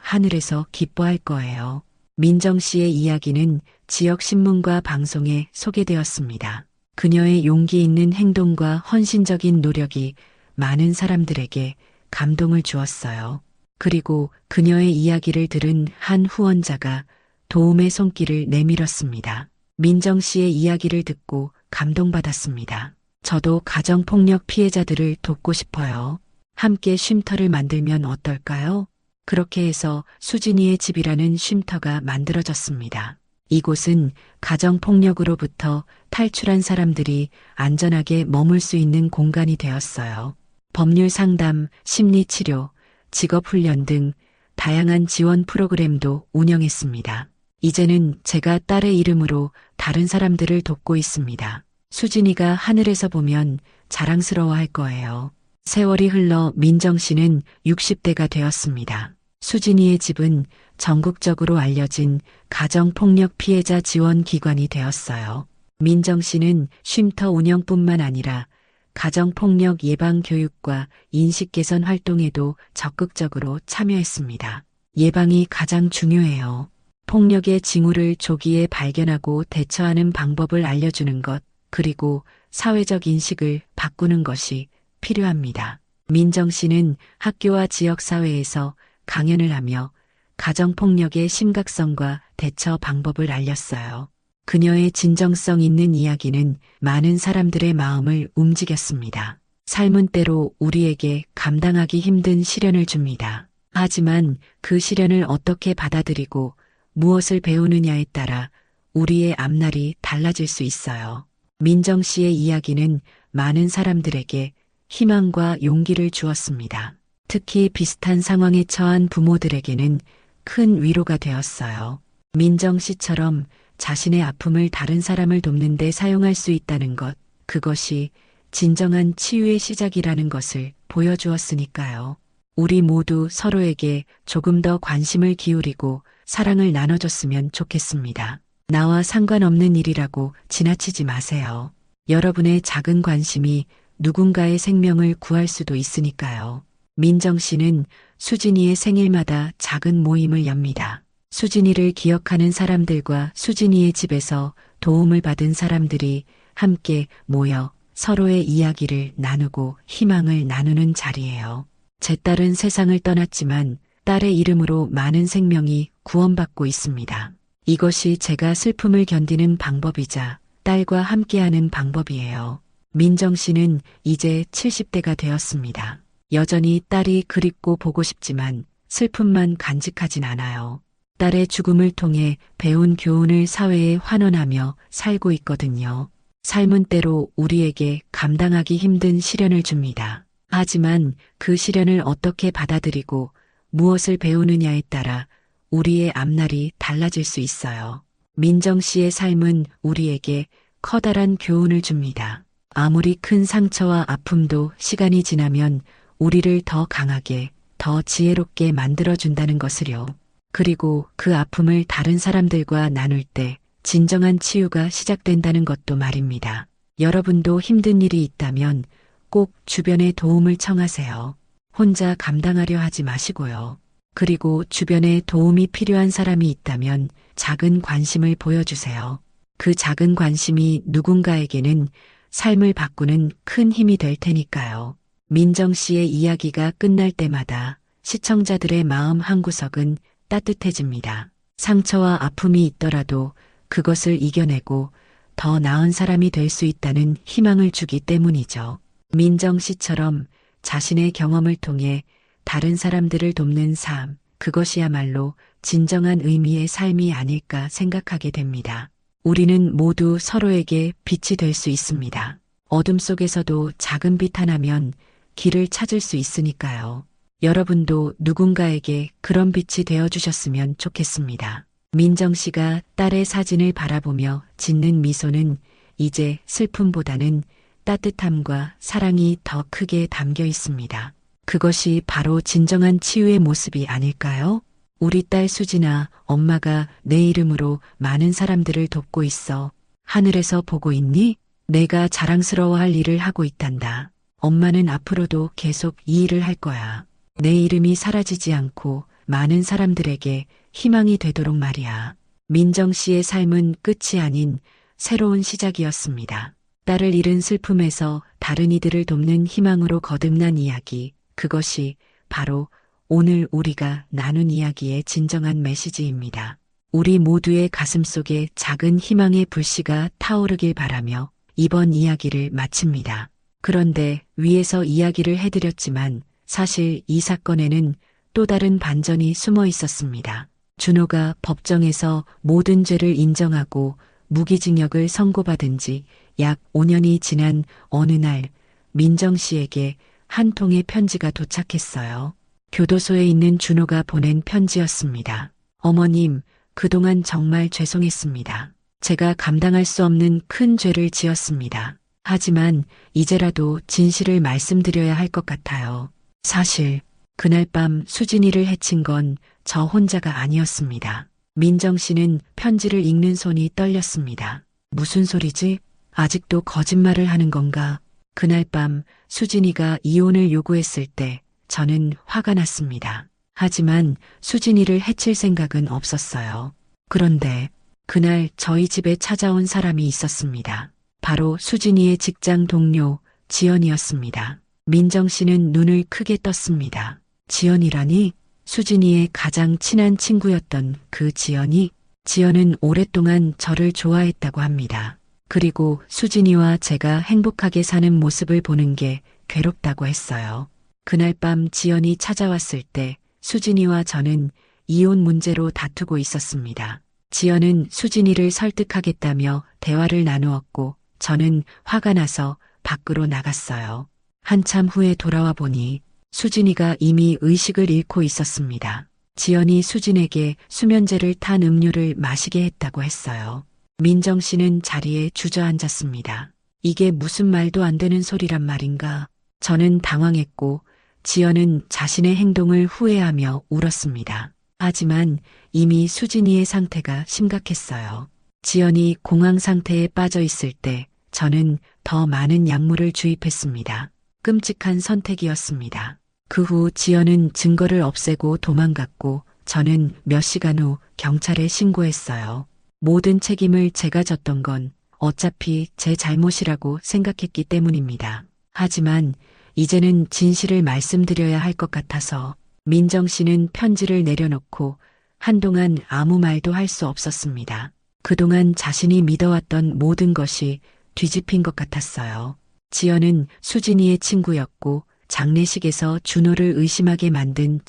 A: 하늘에서 기뻐할 거예요. 민정 씨의 이야기는 지역 신문과 방송에 소개되었습니다. 그녀의 용기 있는 행동과 헌신적인 노력이 많은 사람들에게 감동을 주었어요. 그리고 그녀의 이야기를 들은 한 후원자가 도움의 손길을 내밀었습니다. 민정 씨의 이야기를 듣고 감동받았습니다. 저도 가정폭력 피해자들을 돕고 싶어요. 함께 쉼터를 만들면 어떨까요? 그렇게 해서 수진이의 집이라는 쉼터가 만들어졌습니다. 이곳은 가정폭력으로부터 탈출한 사람들이 안전하게 머물 수 있는 공간이 되었어요. 법률 상담, 심리치료, 직업훈련 등 다양한 지원 프로그램도 운영했습니다. 이제는 제가 딸의 이름으로 다른 사람들을 돕고 있습니다. 수진이가 하늘에서 보면 자랑스러워할 거예요. 세월이 흘러 민정 씨는 60대가 되었습니다. 수진이의 집은 전국적으로 알려진 가정폭력 피해자 지원 기관이 되었어요. 민정 씨는 쉼터 운영뿐만 아니라 가정폭력 예방 교육과 인식 개선 활동에도 적극적으로 참여했습니다. 예방이 가장 중요해요. 폭력의 징후를 조기에 발견하고 대처하는 방법을 알려주는 것, 그리고 사회적 인식을 바꾸는 것이 필요합니다. 민정 씨는 학교와 지역사회에서 강연을 하며 가정폭력의 심각성과 대처 방법을 알렸어요. 그녀의 진정성 있는 이야기는 많은 사람들의 마음을 움직였습니다. 삶은 때로 우리에게 감당하기 힘든 시련을 줍니다. 하지만 그 시련을 어떻게 받아들이고 무엇을 배우느냐에 따라 우리의 앞날이 달라질 수 있어요. 민정 씨의 이야기는 많은 사람들에게 희망과 용기를 주었습니다. 특히 비슷한 상황에 처한 부모들에게는 큰 위로가 되었어요. 민정 씨처럼 자신의 아픔을 다른 사람을 돕는 데 사용할 수 있다는 것, 그것이 진정한 치유의 시작이라는 것을 보여주었으니까요. 우리 모두 서로에게 조금 더 관심을 기울이고 사랑을 나눠줬으면 좋겠습니다. 나와 상관없는 일이라고 지나치지 마세요. 여러분의 작은 관심이 누군가의 생명을 구할 수도 있으니까요. 민정 씨는 수진이의 생일마다 작은 모임을 엽니다. 수진이를 기억하는 사람들과 수진이의 집에서 도움을 받은 사람들이 함께 모여 서로의 이야기를 나누고 희망을 나누는 자리예요. 제 딸은 세상을 떠났지만 딸의 이름으로 많은 생명이 구원받고 있습니다. 이것이 제가 슬픔을 견디는 방법이자 딸과 함께하는 방법이에요. 민정 씨는 이제 70대가 되었습니다. 여전히 딸이 그립고 보고 싶지만 슬픔만 간직하진 않아요. 딸의 죽음을 통해 배운 교훈을 사회에 환원하며 살고 있거든요. 삶은 때로 우리에게 감당하기 힘든 시련을 줍니다. 하지만 그 시련을 어떻게 받아들이고 무엇을 배우느냐에 따라 우리의 앞날이 달라질 수 있어요. 민정 씨의 삶은 우리에게 커다란 교훈을 줍니다. 아무리 큰 상처와 아픔도 시간이 지나면 우리를 더 강하게, 더 지혜롭게 만들어준다는 것을요. 그리고 그 아픔을 다른 사람들과 나눌 때 진정한 치유가 시작된다는 것도 말입니다. 여러분도 힘든 일이 있다면 꼭 주변에 도움을 청하세요. 혼자 감당하려 하지 마시고요. 그리고 주변에 도움이 필요한 사람이 있다면 작은 관심을 보여주세요. 그 작은 관심이 누군가에게는 삶을 바꾸는 큰 힘이 될 테니까요. 민정 씨의 이야기가 끝날 때마다 시청자들의 마음 한구석은 따뜻해집니다. 상처와 아픔이 있더라도 그것을 이겨내고 더 나은 사람이 될 수 있다는 희망을 주기 때문이죠. 민정 씨처럼 자신의 경험을 통해 다른 사람들을 돕는 삶, 그것이야말로 진정한 의미의 삶이 아닐까 생각하게 됩니다. 우리는 모두 서로에게 빛이 될 수 있습니다. 어둠 속에서도 작은 빛 하나면 길을 찾을 수 있으니까요. 여러분도 누군가에게 그런 빛이 되어주셨으면 좋겠습니다. 민정 씨가 딸의 사진을 바라보며 짓는 미소는 이제 슬픔보다는 따뜻함과 사랑이 더 크게 담겨 있습니다. 그것이 바로 진정한 치유의 모습이 아닐까요? 우리 딸 수진아, 엄마가 내 이름으로 많은 사람들을 돕고 있어. 하늘에서 보고 있니? 내가 자랑스러워할 일을 하고 있단다. 엄마는 앞으로도 계속 이 일을 할 거야. 내 이름이 사라지지 않고 많은 사람들에게 희망이 되도록 말이야. 민정 씨의 삶은 끝이 아닌 새로운 시작이었습니다. 딸을 잃은 슬픔에서 다른 이들을 돕는 희망으로 거듭난 이야기, 그것이 바로 오늘 우리가 나눈 이야기의 진정한 메시지입니다. 우리 모두의 가슴 속에 작은 희망의 불씨가 타오르길 바라며 이번 이야기를 마칩니다. 그런데 위에서 이야기를 해드렸지만 사실 이 사건에는 또 다른 반전이 숨어 있었습니다. 준호가 법정에서 모든 죄를 인정하고 무기징역을 선고받은 지 약 5년이 지난 어느 날 민정 씨에게 한 통의 편지가 도착했어요. 교도소에 있는 준호가 보낸 편지였습니다. 어머님, 그동안 정말 죄송했습니다. 제가 감당할 수 없는 큰 죄를 지었습니다. 하지만 이제라도 진실을 말씀드려야 할 것 같아요. 사실 그날 밤 수진이를 해친 건 저 혼자가 아니었습니다. 민정 씨는 편지를 읽는 손이 떨렸습니다. 무슨 소리지? 아직도 거짓말을 하는 건가? 그날 밤 수진이가 이혼을 요구했을 때 저는 화가 났습니다. 하지만 수진이를 해칠 생각은 없었어요. 그런데 그날 저희 집에 찾아온 사람이 있었습니다. 바로 수진이의 직장 동료 지연이었습니다. 민정 씨는 눈을 크게 떴습니다. 지연이라니? 수진이의 가장 친한 친구였던 그 지연이? 지연은 오랫동안 저를 좋아했다고 합니다. 그리고 수진이와 제가 행복하게 사는 모습을 보는 게 괴롭다고 했어요. 그날 밤 지연이 찾아왔을 때 수진이와 저는 이혼 문제로 다투고 있었습니다. 지연은 수진이를 설득하겠다며 대화를 나누었고 저는 화가 나서 밖으로 나갔어요. 한참 후에 돌아와 보니 수진이가 이미 의식을 잃고 있었습니다. 지연이 수진에게 수면제를 탄 음료를 마시게 했다고 했어요. 민정 씨는 자리에 주저앉았습니다. 이게 무슨 말도 안 되는 소리란 말인가? 저는 당황했고 지연은 자신의 행동을 후회하며 울었습니다. 하지만 이미 수진이의 상태가 심각했어요. 지연이 공황 상태에 빠져 있을 때 저는 더 많은 약물을 주입했습니다. 끔찍한 선택이었습니다. 그 후 지연은 증거를 없애고 도망갔고 저는 몇 시간 후 경찰에 신고했어요. 모든 책임을 제가 졌던 건 어차피 제 잘못이라고 생각했기 때문입니다. 하지만 이제는 진실을 말씀드려야 할 것 같아서 민정 씨는 편지를 내려놓고 한동안 아무 말도 할 수 없었습니다. 그동안 자신이 믿어왔던 모든 것이 뒤집힌 것 같았어요. 지연은 수진이의 친구였고 장례식에서 준호를 의심하게 만든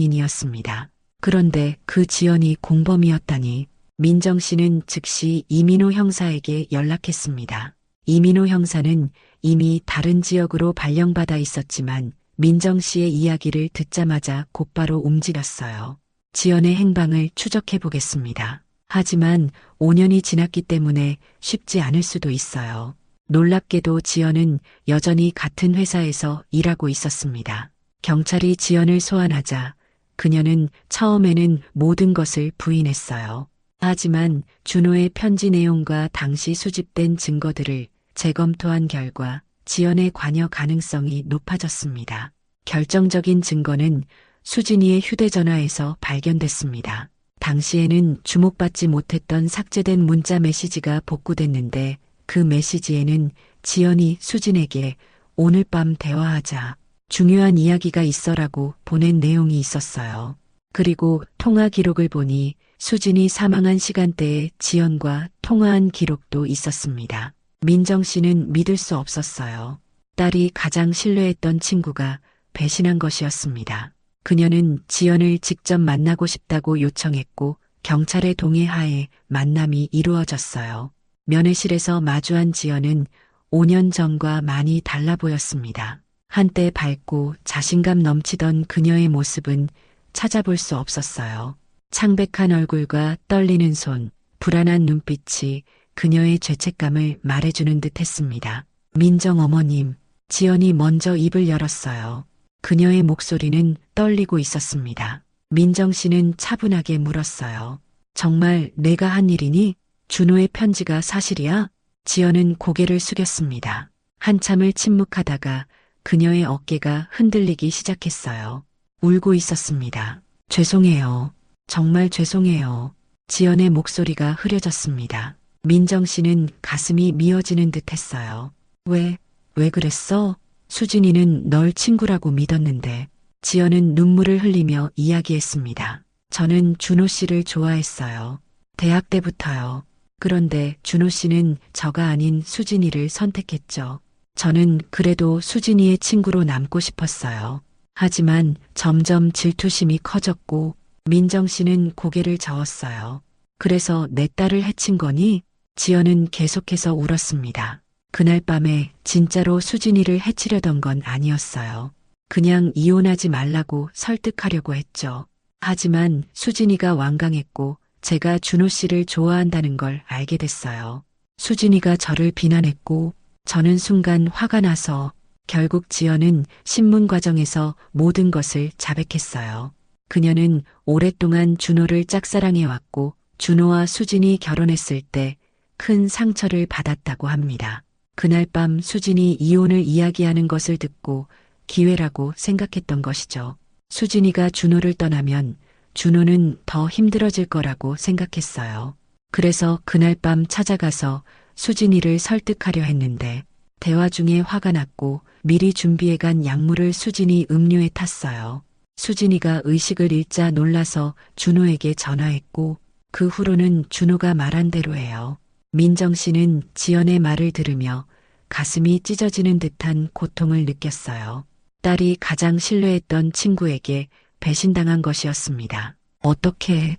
A: 장본인이었습니다. 그런데 그 지연이 공범이었다니. 민정 씨는 즉시 이민호 형사에게 연락했습니다. 이민호 형사는 이미 다른 지역으로 발령받아 있었지만 민정 씨의 이야기를 듣자마자 곧바로 움직였어요. 지연의 행방을 추적해 보겠습니다. 하지만 5년이 지났기 때문에 쉽지 않을 수도 있어요. 놀랍게도 지연은 여전히 같은 회사에서 일하고 있었습니다. 경찰이 지연을 소환하자 그녀는 처음에는 모든 것을 부인했어요. 하지만 준호의 편지 내용과 당시 수집된 증거들을 재검토한 결과 지연의 관여 가능성이 높아졌습니다. 결정적인 증거는 수진이의 휴대전화에서 발견됐습니다. 당시에는 주목받지 못했던 삭제된 문자 메시지가 복구됐는데 그 메시지에는 지연이 수진에게 오늘 밤 대화하자. 중요한 이야기가 있어라고 보낸 내용이 있었어요. 그리고 통화 기록을 보니 수진이 사망한 시간대에 지연과 통화한 기록도 있었습니다. 민정 씨는 믿을 수 없었어요. 딸이 가장 신뢰했던 친구가 배신한 것이었습니다. 그녀는 지연을 직접 만나고 싶다고 요청했고 경찰의 동의하에 만남이 이루어졌어요. 면회실에서 마주한 지연은 5년 전과 많이 달라 보였습니다. 한때 밝고 자신감 넘치던 그녀의 모습은 찾아볼 수 없었어요. 창백한 얼굴과 떨리는 손, 불안한 눈빛이 그녀의 죄책감을 말해주는 듯 했습니다. 민정 어머님, 지연이 먼저 입을 열었어요. 그녀의 목소리는 떨리고 있었습니다. 민정 씨는 차분하게 물었어요. 정말 내가 한 일이니? 준호의 편지가 사실이야? 지연은 고개를 숙였습니다. 한참을 침묵하다가 그녀의 어깨가 흔들리기 시작했어요. 울고 있었습니다. 죄송해요. 정말 죄송해요. 지연의 목소리가 흐려졌습니다. 민정 씨는 가슴이 미어지는 듯 했어요. 왜 그랬어? 수진이는 널 친구라고 믿었는데. 지연은 눈물을 흘리며 이야기했습니다. 저는 준호 씨를 좋아했어요. 대학 때부터요. 그런데 준호 씨는 저가 아닌 수진이를 선택했죠. 저는 그래도 수진이의 친구로 남고 싶었어요. 하지만 점점 질투심이 커졌고 민정 씨는 고개를 저었어요. 그래서 내 딸을 해친 거니? 지연은 계속해서 울었습니다. 그날 밤에 진짜로 수진이를 해치려던 건 아니었어요. 그냥 이혼하지 말라고 설득하려고 했죠. 하지만 수진이가 완강했고 제가 준호 씨를 좋아한다는 걸 알게 됐어요. 수진이가 저를 비난했고 저는 순간 화가 나서 결국 지연은 신문 과정에서 모든 것을 자백했어요. 그녀는 오랫동안 준호를 짝사랑해왔고 준호와 수진이 결혼했을 때 큰 상처를 받았다고 합니다. 그날 밤 수진이 이혼을 이야기하는 것을 듣고 기회라고 생각했던 것이죠. 수진이가 준호를 떠나면 준호는 더 힘들어질 거라고 생각했어요. 그래서 그날 밤 찾아가서 수진이를 설득하려 했는데 대화 중에 화가 났고 미리 준비해간 약물을 수진이 음료에 탔어요. 수진이가 의식을 잃자 놀라서 준호에게 전화했고 그 후로는 준호가 말한 대로예요. 민정 씨는 지연의 말을 들으며 가슴이 찢어지는 듯한 고통을 느꼈어요. 딸이 가장 신뢰했던 친구에게 배신당한 것이었습니다. 어떻게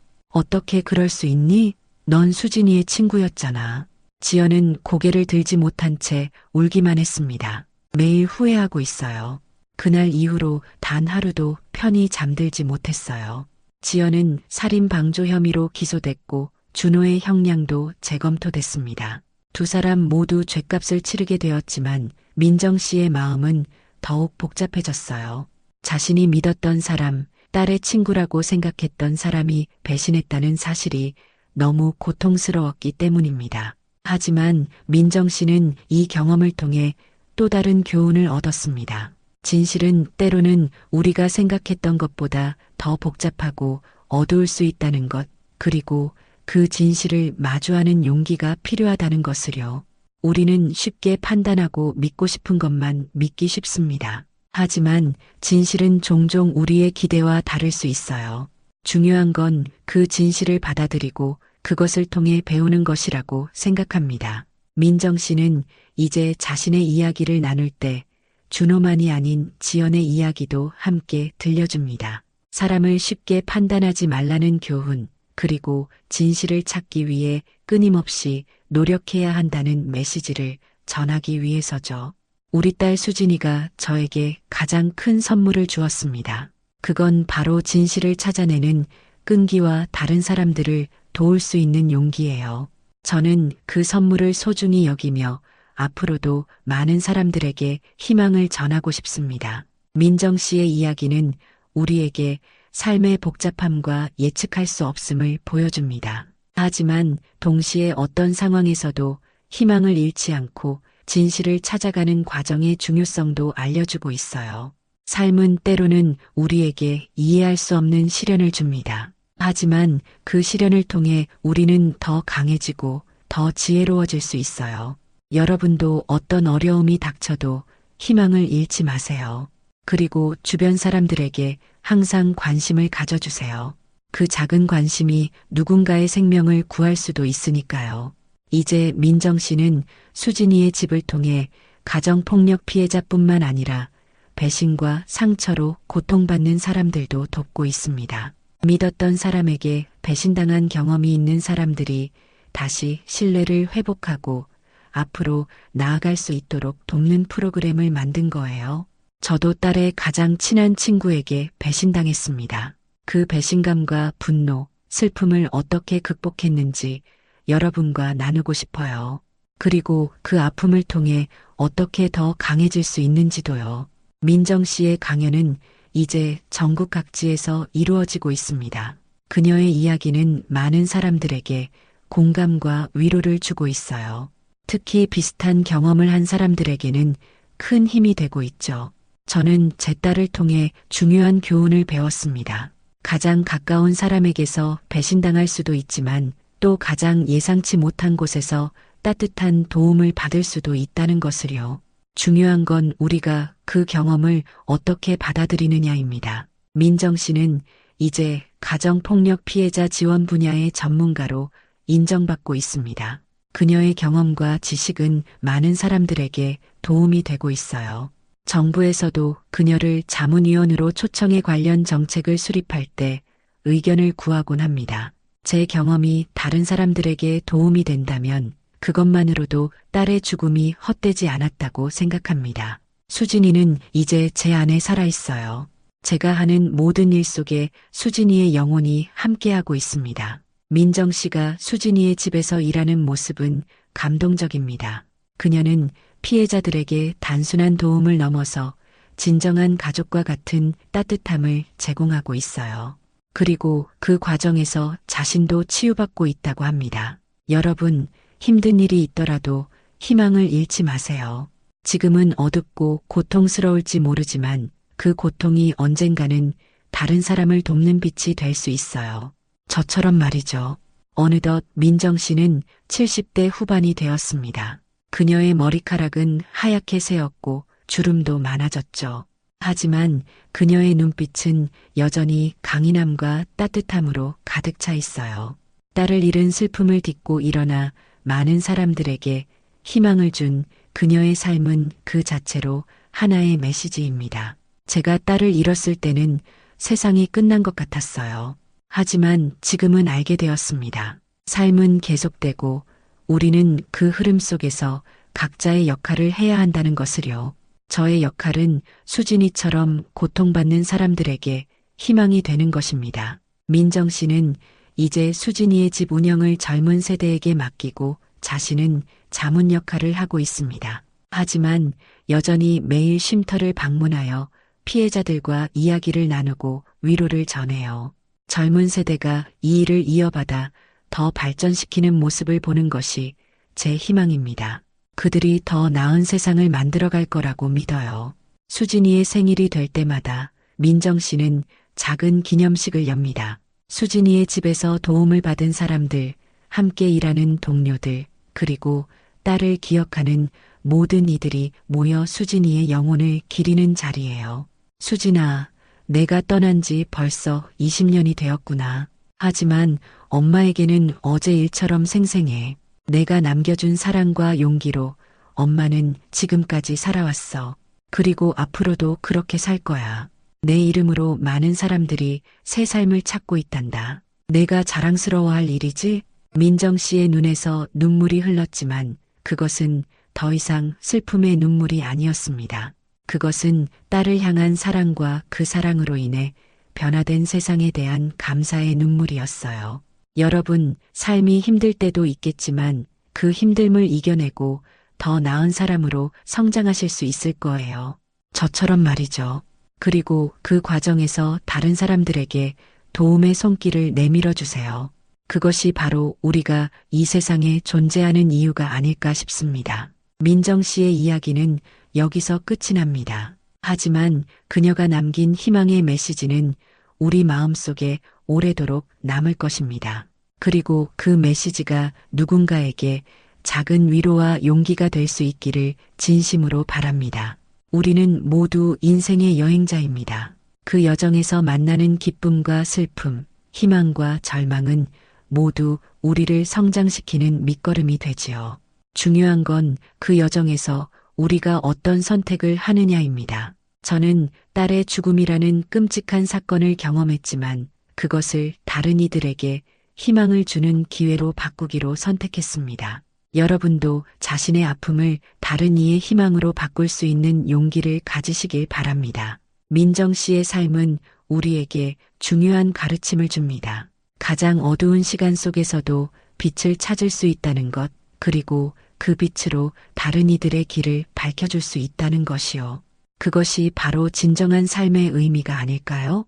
A: 그럴 수 있니? 넌 수진이의 친구였잖아. 지연은 고개를 들지 못한 채 울기만 했습니다. 매일 후회하고 있어요. 그날 이후로 단 하루도 편히 잠들지 못했어요. 지연은 살인 방조 혐의로 기소됐고 준호의 형량도 재검토됐습니다. 두 사람 모두 죗값을 치르게 되었지만 민정 씨의 마음은 더욱 복잡해졌어요. 자신이 믿었던 사람, 딸의 친구라고 생각했던 사람이 배신했다는 사실이 너무 고통스러웠기 때문입니다. 하지만 민정 씨는 이 경험을 통해 또 다른 교훈을 얻었습니다. 진실은 때로는 우리가 생각했던 것보다 더 복잡하고 어두울 수 있다는 것, 그리고 그 진실을 마주하는 용기가 필요하다는 것을요. 우리는 쉽게 판단하고 믿고 싶은 것만 믿기 쉽습니다. 하지만 진실은 종종 우리의 기대와 다를 수 있어요. 중요한 건 그 진실을 받아들이고 그것을 통해 배우는 것이라고 생각합니다. 민정 씨는 이제 자신의 이야기를 나눌 때 준호만이 아닌 지연의 이야기도 함께 들려줍니다. 사람을 쉽게 판단하지 말라는 교훈, 그리고 진실을 찾기 위해 끊임없이 노력해야 한다는 메시지를 전하기 위해서죠. 우리 딸 수진이가 저에게 가장 큰 선물을 주었습니다. 그건 바로 진실을 찾아내는 끈기와 다른 사람들을 도울 수 있는 용기예요. 저는 그 선물을 소중히 여기며 앞으로도 많은 사람들에게 희망을 전하고 싶습니다. 민정 씨의 이야기는 우리에게 삶의 복잡함과 예측할 수 없음을 보여줍니다. 하지만 동시에 어떤 상황에서도 희망을 잃지 않고 진실을 찾아가는 과정의 중요성도 알려주고 있어요. 삶은 때로는 우리에게 이해할 수 없는 시련을 줍니다. 하지만 그 시련을 통해 우리는 더 강해지고 더 지혜로워질 수 있어요. 여러분도 어떤 어려움이 닥쳐도 희망을 잃지 마세요. 그리고 주변 사람들에게 항상 관심을 가져주세요. 그 작은 관심이 누군가의 생명을 구할 수도 있으니까요. 이제 민정 씨는 수진이의 집을 통해 가정폭력 피해자뿐만 아니라 배신과 상처로 고통받는 사람들도 돕고 있습니다. 믿었던 사람에게 배신당한 경험이 있는 사람들이 다시 신뢰를 회복하고 앞으로 나아갈 수 있도록 돕는 프로그램을 만든 거예요. 저도 딸의 가장 친한 친구에게 배신당했습니다. 그 배신감과 분노, 슬픔을 어떻게 극복했는지 여러분과 나누고 싶어요. 그리고 그 아픔을 통해 어떻게 더 강해질 수 있는지도요. 민정 씨의 강연은 이제 전국 각지에서 이루어지고 있습니다. 그녀의 이야기는 많은 사람들에게 공감과 위로를 주고 있어요. 특히 비슷한 경험을 한 사람들에게는 큰 힘이 되고 있죠. 저는 제 딸을 통해 중요한 교훈을 배웠습니다. 가장 가까운 사람에게서 배신당할 수도 있지만 또 가장 예상치 못한 곳에서 따뜻한 도움을 받을 수도 있다는 것을요. 중요한 건 우리가 그 경험을 어떻게 받아들이느냐입니다. 민정 씨는 이제 가정폭력 피해자 지원 분야의 전문가로 인정받고 있습니다. 그녀의 경험과 지식은 많은 사람들에게 도움이 되고 있어요. 정부에서도 그녀를 자문위원으로 초청해 관련 정책을 수립할 때 의견을 구하곤 합니다. 제 경험이 다른 사람들에게 도움이 된다면 그것만으로도 딸의 죽음이 헛되지 않았다고 생각합니다. 수진이는 이제 제 안에 살아있어요. 제가 하는 모든 일 속에 수진이의 영혼이 함께하고 있습니다. 민정 씨가 수진이의 집에서 일하는 모습은 감동적입니다. 그녀는 피해자들에게 단순한 도움을 넘어서 진정한 가족과 같은 따뜻함을 제공하고 있어요. 그리고 그 과정에서 자신도 치유받고 있다고 합니다. 여러분, 힘든 일이 있더라도 희망을 잃지 마세요. 지금은 어둡고 고통스러울지 모르지만 그 고통이 언젠가는 다른 사람을 돕는 빛이 될 수 있어요. 저처럼 말이죠. 어느덧 민정 씨는 70대 후반이 되었습니다. 그녀의 머리카락은 하얗게 새었고 주름도 많아졌죠. 하지만 그녀의 눈빛은 여전히 강인함과 따뜻함으로 가득 차 있어요. 딸을 잃은 슬픔을 딛고 일어나 많은 사람들에게 희망을 준 그녀의 삶은 그 자체로 하나의 메시지입니다. 제가 딸을 잃었을 때는 세상이 끝난 것 같았어요. 하지만 지금은 알게 되었습니다. 삶은 계속되고 우리는 그 흐름 속에서 각자의 역할을 해야 한다는 것을요. 저의 역할은 수진이처럼 고통받는 사람들에게 희망이 되는 것입니다. 민정 씨는 이제 수진이의 집 운영을 젊은 세대에게 맡기고 자신은 자문 역할을 하고 있습니다. 하지만 여전히 매일 쉼터를 방문하여 피해자들과 이야기를 나누고 위로를 전해요. 젊은 세대가 이 일을 이어받아 더 발전시키는 모습을 보는 것이 제 희망입니다. 그들이 더 나은 세상을 만들어갈 거라고 믿어요. 수진이의 생일이 될 때마다 민정 씨는 작은 기념식을 엽니다. 수진이의 집에서 도움을 받은 사람들, 함께 일하는 동료들, 그리고 딸을 기억하는 모든 이들이 모여 수진이의 영혼을 기리는 자리예요. 수진아, 내가 떠난 지 벌써 20년이 되었구나. 하지만 엄마에게는 어제 일처럼 생생해. 내가 남겨준 사랑과 용기로 엄마는 지금까지 살아왔어. 그리고 앞으로도 그렇게 살 거야. 내 이름으로 많은 사람들이 새 삶을 찾고 있단다. 내가 자랑스러워할 일이지? 민정 씨의 눈에서 눈물이 흘렀지만 그것은 더 이상 슬픔의 눈물이 아니었습니다. 그것은 딸을 향한 사랑과 그 사랑으로 인해 변화된 세상에 대한 감사의 눈물이었어요. 여러분, 삶이 힘들 때도 있겠지만 그 힘듦을 이겨내고 더 나은 사람으로 성장하실 수 있을 거예요. 저처럼 말이죠. 그리고 그 과정에서 다른 사람들에게 도움의 손길을 내밀어 주세요. 그것이 바로 우리가 이 세상에 존재하는 이유가 아닐까 싶습니다. 민정 씨의 이야기는 여기서 끝이 납니다. 하지만 그녀가 남긴 희망의 메시지는 우리 마음속에 오래도록 남을 것입니다. 그리고 그 메시지가 누군가에게 작은 위로와 용기가 될 수 있기를 진심으로 바랍니다. 우리는 모두 인생의 여행자입니다. 그 여정에서 만나는 기쁨과 슬픔, 희망과 절망은 모두 우리를 성장시키는 밑거름이 되지요. 중요한 건 그 여정에서 우리가 어떤 선택을 하느냐입니다. 저는 딸의 죽음이라는 끔찍한 사건을 경험했지만 그것을 다른 이들에게 희망을 주는 기회로 바꾸기로 선택했습니다. 여러분도 자신의 아픔을 다른 이의 희망으로 바꿀 수 있는 용기를 가지시길 바랍니다. 민정 씨의 삶은 우리에게 중요한 가르침을 줍니다. 가장 어두운 시간 속에서도 빛을 찾을 수 있다는 것, 그리고 그 빛으로 다른 이들의 길을 밝혀줄 수 있다는 것이요. 그것이 바로 진정한 삶의 의미가 아닐까요?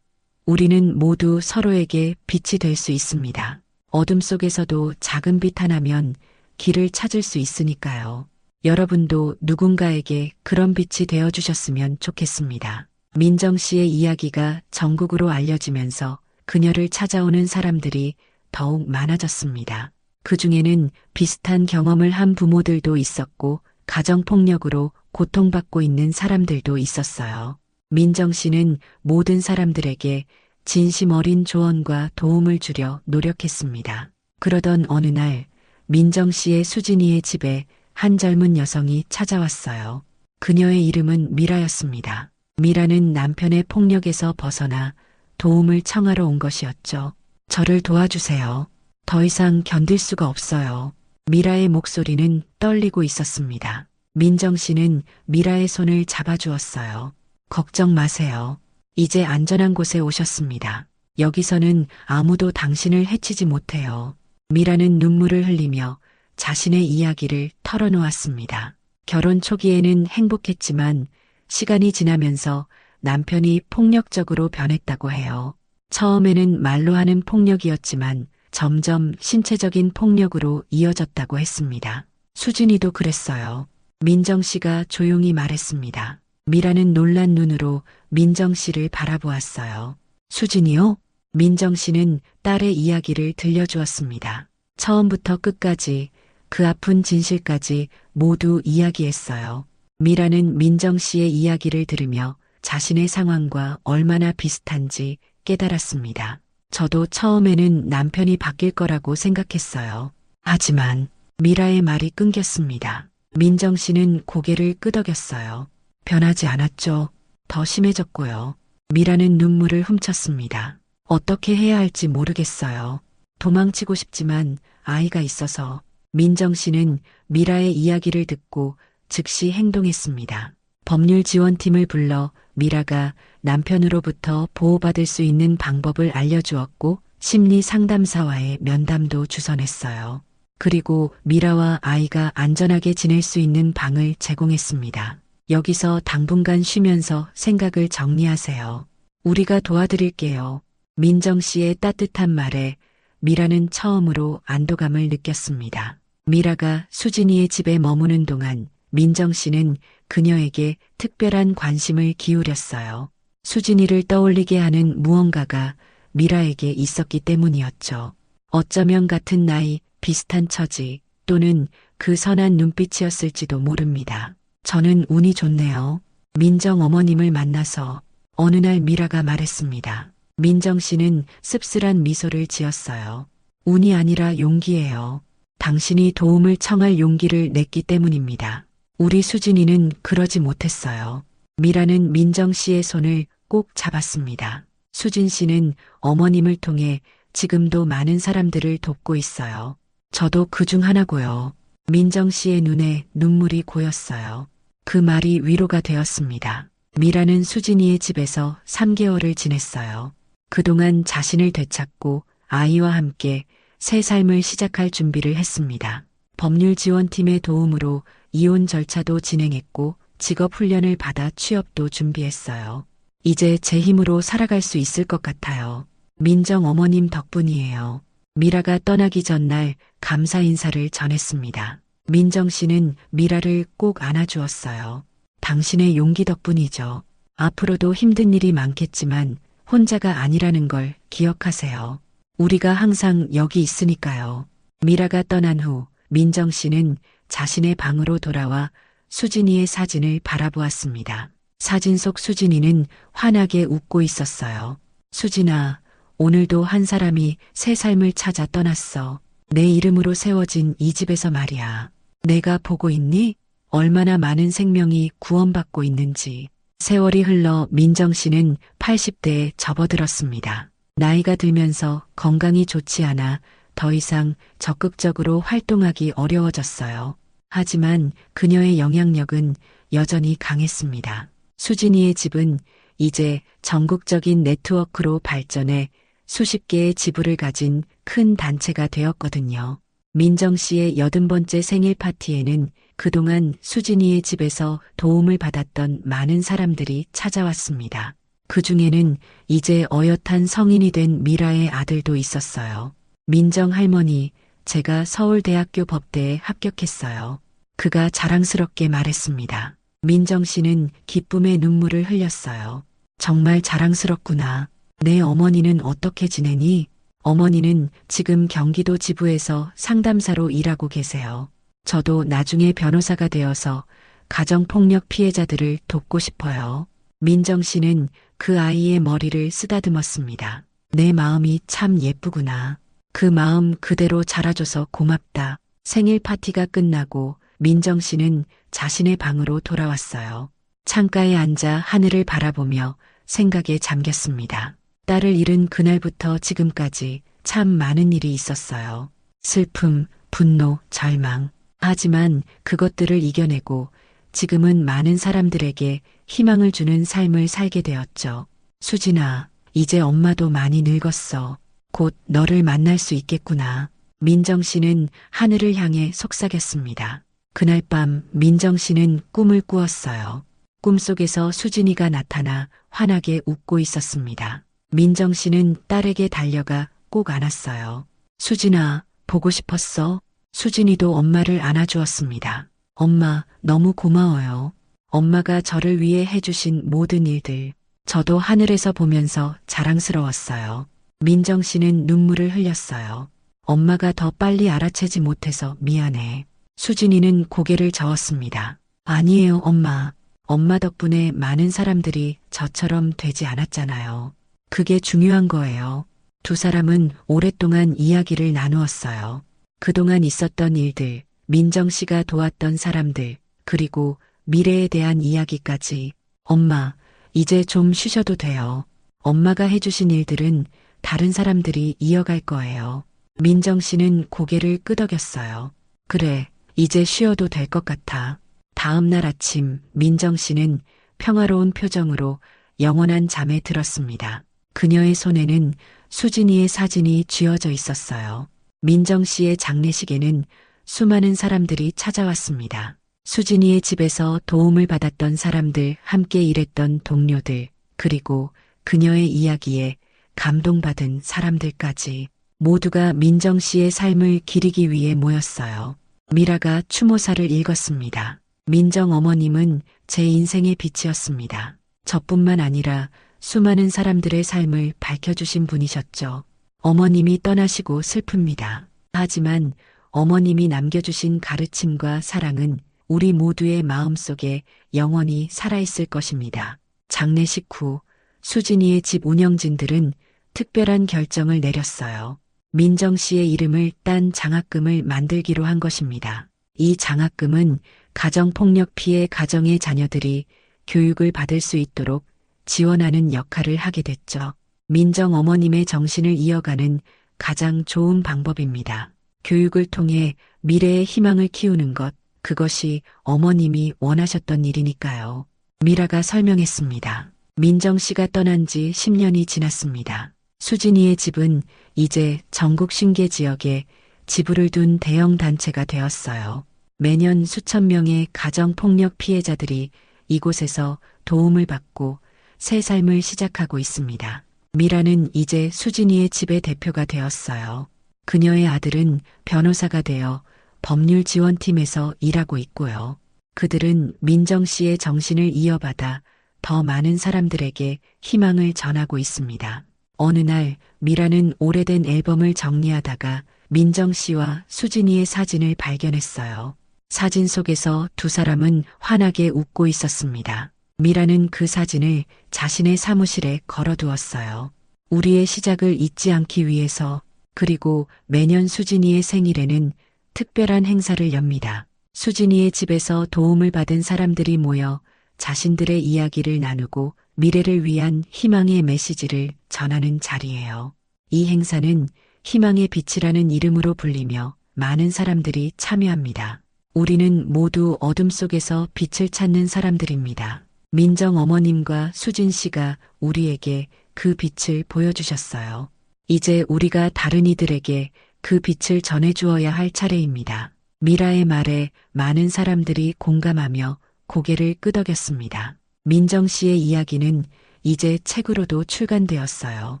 A: 우리는 모두 서로에게 빛이 될 수 있습니다. 어둠 속에서도 작은 빛 하나면 길을 찾을 수 있으니까요. 여러분도 누군가에게 그런 빛이 되어주셨으면 좋겠습니다. 민정 씨의 이야기가 전국으로 알려지면서 그녀를 찾아오는 사람들이 더욱 많아졌습니다. 그 중에는 비슷한 경험을 한 부모들도 있었고 가정폭력으로 고통받고 있는 사람들도 있었어요. 민정 씨는 모든 사람들에게 진심 어린 조언과 도움을 주려 노력했습니다. 그러던 어느 날 민정 씨의 수진이의 집에 한 젊은 여성이 찾아왔어요. 그녀의 이름은 미라였습니다. 미라는 남편의 폭력에서 벗어나 도움을 청하러 온 것이었죠. 저를 도와주세요. 더 이상 견딜 수가 없어요. 미라의 목소리는 떨리고 있었습니다. 민정 씨는 미라의 손을 잡아주었어요. 걱정 마세요. 이제 안전한 곳에 오셨습니다. 여기서는 아무도 당신을 해치지 못해요. 미라는 눈물을 흘리며 자신의 이야기를 털어놓았습니다. 결혼 초기에는 행복했지만 시간이 지나면서 남편이 폭력적으로 변했다고 해요. 처음에는 말로 하는 폭력이었지만 점점 신체적인 폭력으로 이어졌다고 했습니다. 수진이도 그랬어요. 민정 씨가 조용히 말했습니다. 미라는 놀란 눈으로 민정 씨를 바라보았어요. 수진이요? 민정 씨는 딸의 이야기를 들려주었습니다. 처음부터 끝까지 그 아픈 진실까지 모두 이야기했어요. 미라는 민정 씨의 이야기를 들으며 자신의 상황과 얼마나 비슷한지 깨달았습니다. 저도 처음에는 남편이 바뀔 거라고 생각했어요. 하지만 미라의 말이 끊겼습니다. 민정 씨는 고개를 끄덕였어요. 변하지 않았죠. 더 심해졌고요. 미라는 눈물을 훔쳤습니다. 어떻게 해야 할지 모르겠어요. 도망치고 싶지만 아이가 있어서. 민정 씨는 미라의 이야기를 듣고 즉시 행동했습니다. 법률 지원팀을 불러 미라가 남편으로부터 보호받을 수 있는 방법을 알려주었고 심리 상담사와의 면담도 주선했어요. 그리고 미라와 아이가 안전하게 지낼 수 있는 방을 제공했습니다. 여기서 당분간 쉬면서 생각을 정리하세요. 우리가 도와드릴게요. 민정 씨의 따뜻한 말에 미라는 처음으로 안도감을 느꼈습니다. 미라가 수진이의 집에 머무는 동안 민정 씨는 그녀에게 특별한 관심을 기울였어요. 수진이를 떠올리게 하는 무언가가 미라에게 있었기 때문이었죠. 어쩌면 같은 나이, 비슷한 처지 또는 그 선한 눈빛이었을지도 모릅니다. 저는 운이 좋네요. 민정 어머님을 만나서 어느 날 미라가 말했습니다. 민정 씨는 씁쓸한 미소를 지었어요. 운이 아니라 용기예요. 당신이 도움을 청할 용기를 냈기 때문입니다. 우리 수진이는 그러지 못했어요. 미라는 민정 씨의 손을 꼭 잡았습니다. 수진 씨는 어머님을 통해 지금도 많은 사람들을 돕고 있어요. 저도 그중 하나고요. 민정 씨의 눈에 눈물이 고였어요. 그 말이 위로가 되었습니다. 미라는 수진이의 집에서 3개월을 지냈어요. 그동안 자신을 되찾고 아이와 함께 새 삶을 시작할 준비를 했습니다. 법률 지원팀의 도움으로 이혼 절차도 진행했고 직업 훈련을 받아 취업도 준비했어요. 이제 제 힘으로 살아갈 수 있을 것 같아요. 민정 어머님 덕분이에요. 미라가 떠나기 전날 감사 인사를 전했습니다. 민정 씨는 미라를 꼭 안아주었어요. 당신의 용기 덕분이죠. 앞으로도 힘든 일이 많겠지만 혼자가 아니라는 걸 기억하세요. 우리가 항상 여기 있으니까요. 미라가 떠난 후 민정 씨는 자신의 방으로 돌아와 수진이의 사진을 바라보았습니다. 사진 속 수진이는 환하게 웃고 있었어요. 수진아, 오늘도 한 사람이 새 삶을 찾아 떠났어. 내 이름으로 세워진 이 집에서 말이야. 내가 보고 있니? 얼마나 많은 생명이 구원받고 있는지. 세월이 흘러 민정 씨는 80대에 접어들었습니다. 나이가 들면서 건강이 좋지 않아 더 이상 적극적으로 활동하기 어려워졌어요. 하지만 그녀의 영향력은 여전히 강했습니다. 수진이의 집은 이제 전국적인 네트워크로 발전해 수십 개의 지부를 가진 큰 단체가 되었거든요. 민정 씨의 80번째 생일 파티에는 그동안 수진이의 집에서 도움을 받았던 많은 사람들이 찾아왔습니다. 그 중에는 이제 어엿한 성인이 된 미라의 아들도 있었어요. 민정 할머니, 제가 서울대학교 법대에 합격했어요. 그가 자랑스럽게 말했습니다. 민정 씨는 기쁨의 눈물을 흘렸어요. 정말 자랑스럽구나. 내 어머니는 어떻게 지내니? 어머니는 지금 경기도 지부에서 상담사로 일하고 계세요. 저도 나중에 변호사가 되어서 가정폭력 피해자들을 돕고 싶어요. 민정 씨는 그 아이의 머리를 쓰다듬었습니다. 내 마음이 참 예쁘구나. 그 마음 그대로 자라줘서 고맙다. 생일 파티가 끝나고 민정 씨는 자신의 방으로 돌아왔어요. 창가에 앉아 하늘을 바라보며 생각에 잠겼습니다. 딸을 잃은 그날부터 지금까지 참 많은 일이 있었어요. 슬픔, 분노, 절망. 하지만 그것들을 이겨내고 지금은 많은 사람들에게 희망을 주는 삶을 살게 되었죠. 수진아, 이제 엄마도 많이 늙었어. 곧 너를 만날 수 있겠구나. 민정 씨는 하늘을 향해 속삭였습니다. 그날 밤 민정 씨는 꿈을 꾸었어요. 꿈속에서 수진이가 나타나 환하게 웃고 있었습니다. 민정 씨는 딸에게 달려가 꼭 안았어요. 수진아, 보고 싶었어? 수진이도 엄마를 안아주었습니다. 엄마, 너무 고마워요. 엄마가 저를 위해 해주신 모든 일들. 저도 하늘에서 보면서 자랑스러웠어요. 민정 씨는 눈물을 흘렸어요. 엄마가 더 빨리 알아채지 못해서 미안해. 수진이는 고개를 저었습니다. 아니에요, 엄마. 엄마 덕분에 많은 사람들이 저처럼 되지 않았잖아요. 그게 중요한 거예요. 두 사람은 오랫동안 이야기를 나누었어요. 그동안 있었던 일들, 민정 씨가 도왔던 사람들, 그리고 미래에 대한 이야기까지. 엄마, 이제 좀 쉬셔도 돼요. 엄마가 해주신 일들은 다른 사람들이 이어갈 거예요. 민정 씨는 고개를 끄덕였어요. 그래, 이제 쉬어도 될 것 같아. 다음 날 아침 민정 씨는 평화로운 표정으로 영원한 잠에 들었습니다. 그녀의 손에는 수진이의 사진이 쥐어져 있었어요. 민정 씨의 장례식에는 수많은 사람들이 찾아왔습니다. 수진이의 집에서 도움을 받았던 사람들, 함께 일했던 동료들, 그리고 그녀의 이야기에 감동받은 사람들까지 모두가 민정 씨의 삶을 기리기 위해 모였어요. 미라가 추모사를 읽었습니다. 민정 어머님은 제 인생의 빛이었습니다. 저뿐만 아니라 수많은 사람들의 삶을 밝혀주신 분이셨죠. 어머님이 떠나시고 슬픕니다. 하지만 어머님이 남겨주신 가르침과 사랑은 우리 모두의 마음속에 영원히 살아있을 것입니다. 장례식 후 수진이의 집 운영진들은 특별한 결정을 내렸어요. 민정 씨의 이름을 딴 장학금을 만들기로 한 것입니다. 이 장학금은 가정폭력 피해 가정의 자녀들이 교육을 받을 수 있도록 지원하는 역할을 하게 됐죠. 민정 어머님의 정신을 이어가는 가장 좋은 방법입니다. 교육을 통해 미래의 희망을 키우는 것, 그것이 어머님이 원하셨던 일이니까요. 미라가 설명했습니다. 민정 씨가 떠난 지 10년이 지났습니다. 수진이의 집은 이제 전국 신계 지역에 지부를 둔 대형 단체가 되었어요. 매년 수천 명의 가정폭력 피해자들이 이곳에서 도움을 받고 새 삶을 시작하고 있습니다. 미라는 이제 수진이의 집의 대표가 되었어요. 그녀의 아들은 변호사가 되어 법률 지원팀에서 일하고 있고요. 그들은 민정 씨의 정신을 이어받아 더 많은 사람들에게 희망을 전하고 있습니다. 어느 날 미라는 오래된 앨범을 정리하다가 민정 씨와 수진이의 사진을 발견했어요. 사진 속에서 두 사람은 환하게 웃고 있었습니다. 미라는 그 사진을 자신의 사무실에 걸어두었어요. 우리의 시작을 잊지 않기 위해서. 그리고 매년 수진이의 생일에는 특별한 행사를 엽니다. 수진이의 집에서 도움을 받은 사람들이 모여 자신들의 이야기를 나누고 미래를 위한 희망의 메시지를 전하는 자리예요. 이 행사는 희망의 빛이라는 이름으로 불리며 많은 사람들이 참여합니다. 우리는 모두 어둠 속에서 빛을 찾는 사람들입니다. 민정 어머님과 수진 씨가 우리에게 그 빛을 보여주셨어요. 이제 우리가 다른 이들에게 그 빛을 전해주어야 할 차례입니다. 미라의 말에 많은 사람들이 공감하며 고개를 끄덕였습니다. 민정 씨의 이야기는 이제 책으로도 출간되었어요.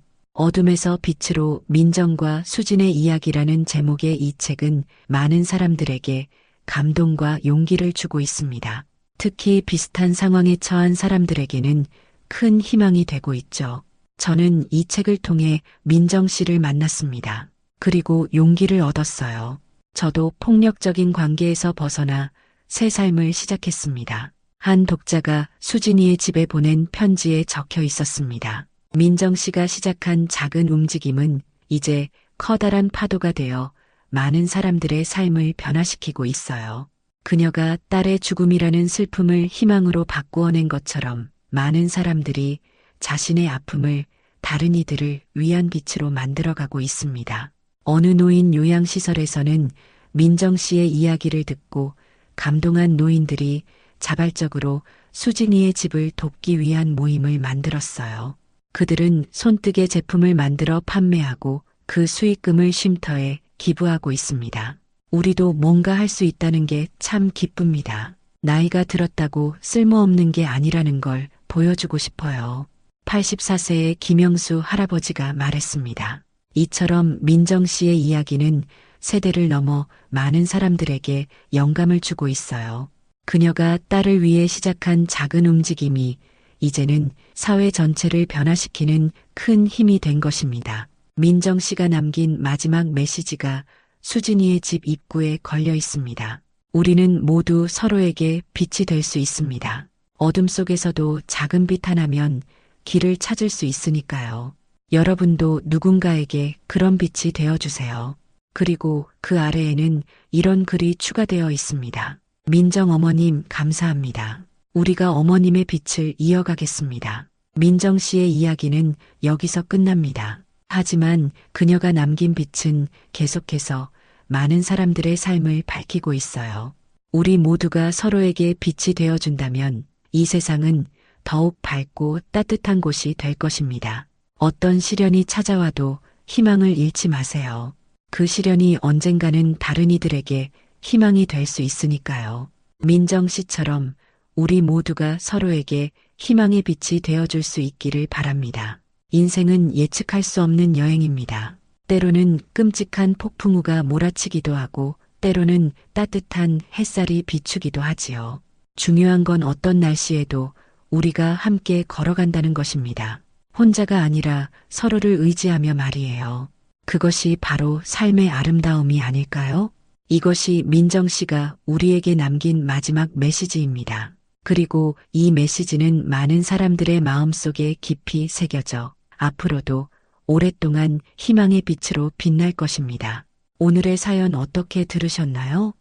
A: 어둠에서 빛으로 민정과 수진의 이야기라는 제목의 이 책은 많은 사람들에게 감동과 용기를 주고 있습니다. 특히 비슷한 상황에 처한 사람들에게는 큰 희망이 되고 있죠. 저는 이 책을 통해 민정 씨를 만났습니다. 그리고 용기를 얻었어요. 저도 폭력적인 관계에서 벗어나 새 삶을 시작했습니다. 한 독자가 수진이의 집에 보낸 편지에 적혀 있었습니다. 민정 씨가 시작한 작은 움직임은 이제 커다란 파도가 되어 많은 사람들의 삶을 변화시키고 있어요. 그녀가 딸의 죽음이라는 슬픔을 희망으로 바꾸어낸 것처럼 많은 사람들이 자신의 아픔을 다른 이들을 위한 빛으로 만들어가고 있습니다. 어느 노인 요양시설에서는 민정 씨의 이야기를 듣고 감동한 노인들이 자발적으로 수진이의 집을 돕기 위한 모임을 만들었어요. 그들은 손뜨개 제품을 만들어 판매하고 그 수익금을 쉼터에 기부하고 있습니다. 우리도 뭔가 할 수 있다는 게 참 기쁩니다. 나이가 들었다고 쓸모없는 게 아니라는 걸 보여주고 싶어요. 84세의 김영수 할아버지가 말했습니다. 이처럼 민정 씨의 이야기는 세대를 넘어 많은 사람들에게 영감을 주고 있어요. 그녀가 딸을 위해 시작한 작은 움직임이 이제는 사회 전체를 변화시키는 큰 힘이 된 것입니다. 민정 씨가 남긴 마지막 메시지가 수진이의 집 입구에 걸려 있습니다. 우리는 모두 서로에게 빛이 될 수 있습니다. 어둠 속에서도 작은 빛 하나면 길을 찾을 수 있으니까요. 여러분도 누군가에게 그런 빛이 되어주세요. 그리고 그 아래에는 이런 글이 추가되어 있습니다. 민정 어머님 감사합니다. 우리가 어머님의 빛을 이어가겠습니다. 민정 씨의 이야기는 여기서 끝납니다. 하지만 그녀가 남긴 빛은 계속해서 많은 사람들의 삶을 밝히고 있어요. 우리 모두가 서로에게 빛이 되어준다면 이 세상은 더욱 밝고 따뜻한 곳이 될 것입니다. 어떤 시련이 찾아와도 희망을 잃지 마세요. 그 시련이 언젠가는 다른 이들에게 희망이 될 수 있으니까요. 민정 씨처럼 우리 모두가 서로에게 희망의 빛이 되어줄 수 있기를 바랍니다. 인생은 예측할 수 없는 여행입니다. 때로는 끔찍한 폭풍우가 몰아치기도 하고 때로는 따뜻한 햇살이 비추기도 하지요. 중요한 건 어떤 날씨에도 우리가 함께 걸어간다는 것입니다. 혼자가 아니라 서로를 의지하며 말이에요. 그것이 바로 삶의 아름다움이 아닐까요? 이것이 민정 씨가 우리에게 남긴 마지막 메시지입니다. 그리고 이 메시지는 많은 사람들의 마음속에 깊이 새겨져 앞으로도 오랫동안 희망의 빛으로 빛날 것입니다. 오늘의 사연 어떻게 들으셨나요?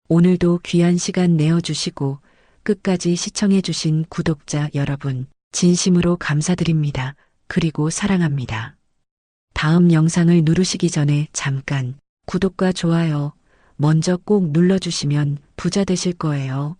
A: 오늘도 귀한 시간 내어주시고 끝까지 시청해주신 구독자 여러분, 진심으로 감사드립니다. 그리고 사랑합니다. 다음 영상을 누르시기 전에 잠깐 구독과 좋아요 먼저 꼭 눌러주시면 부자 되실 거예요.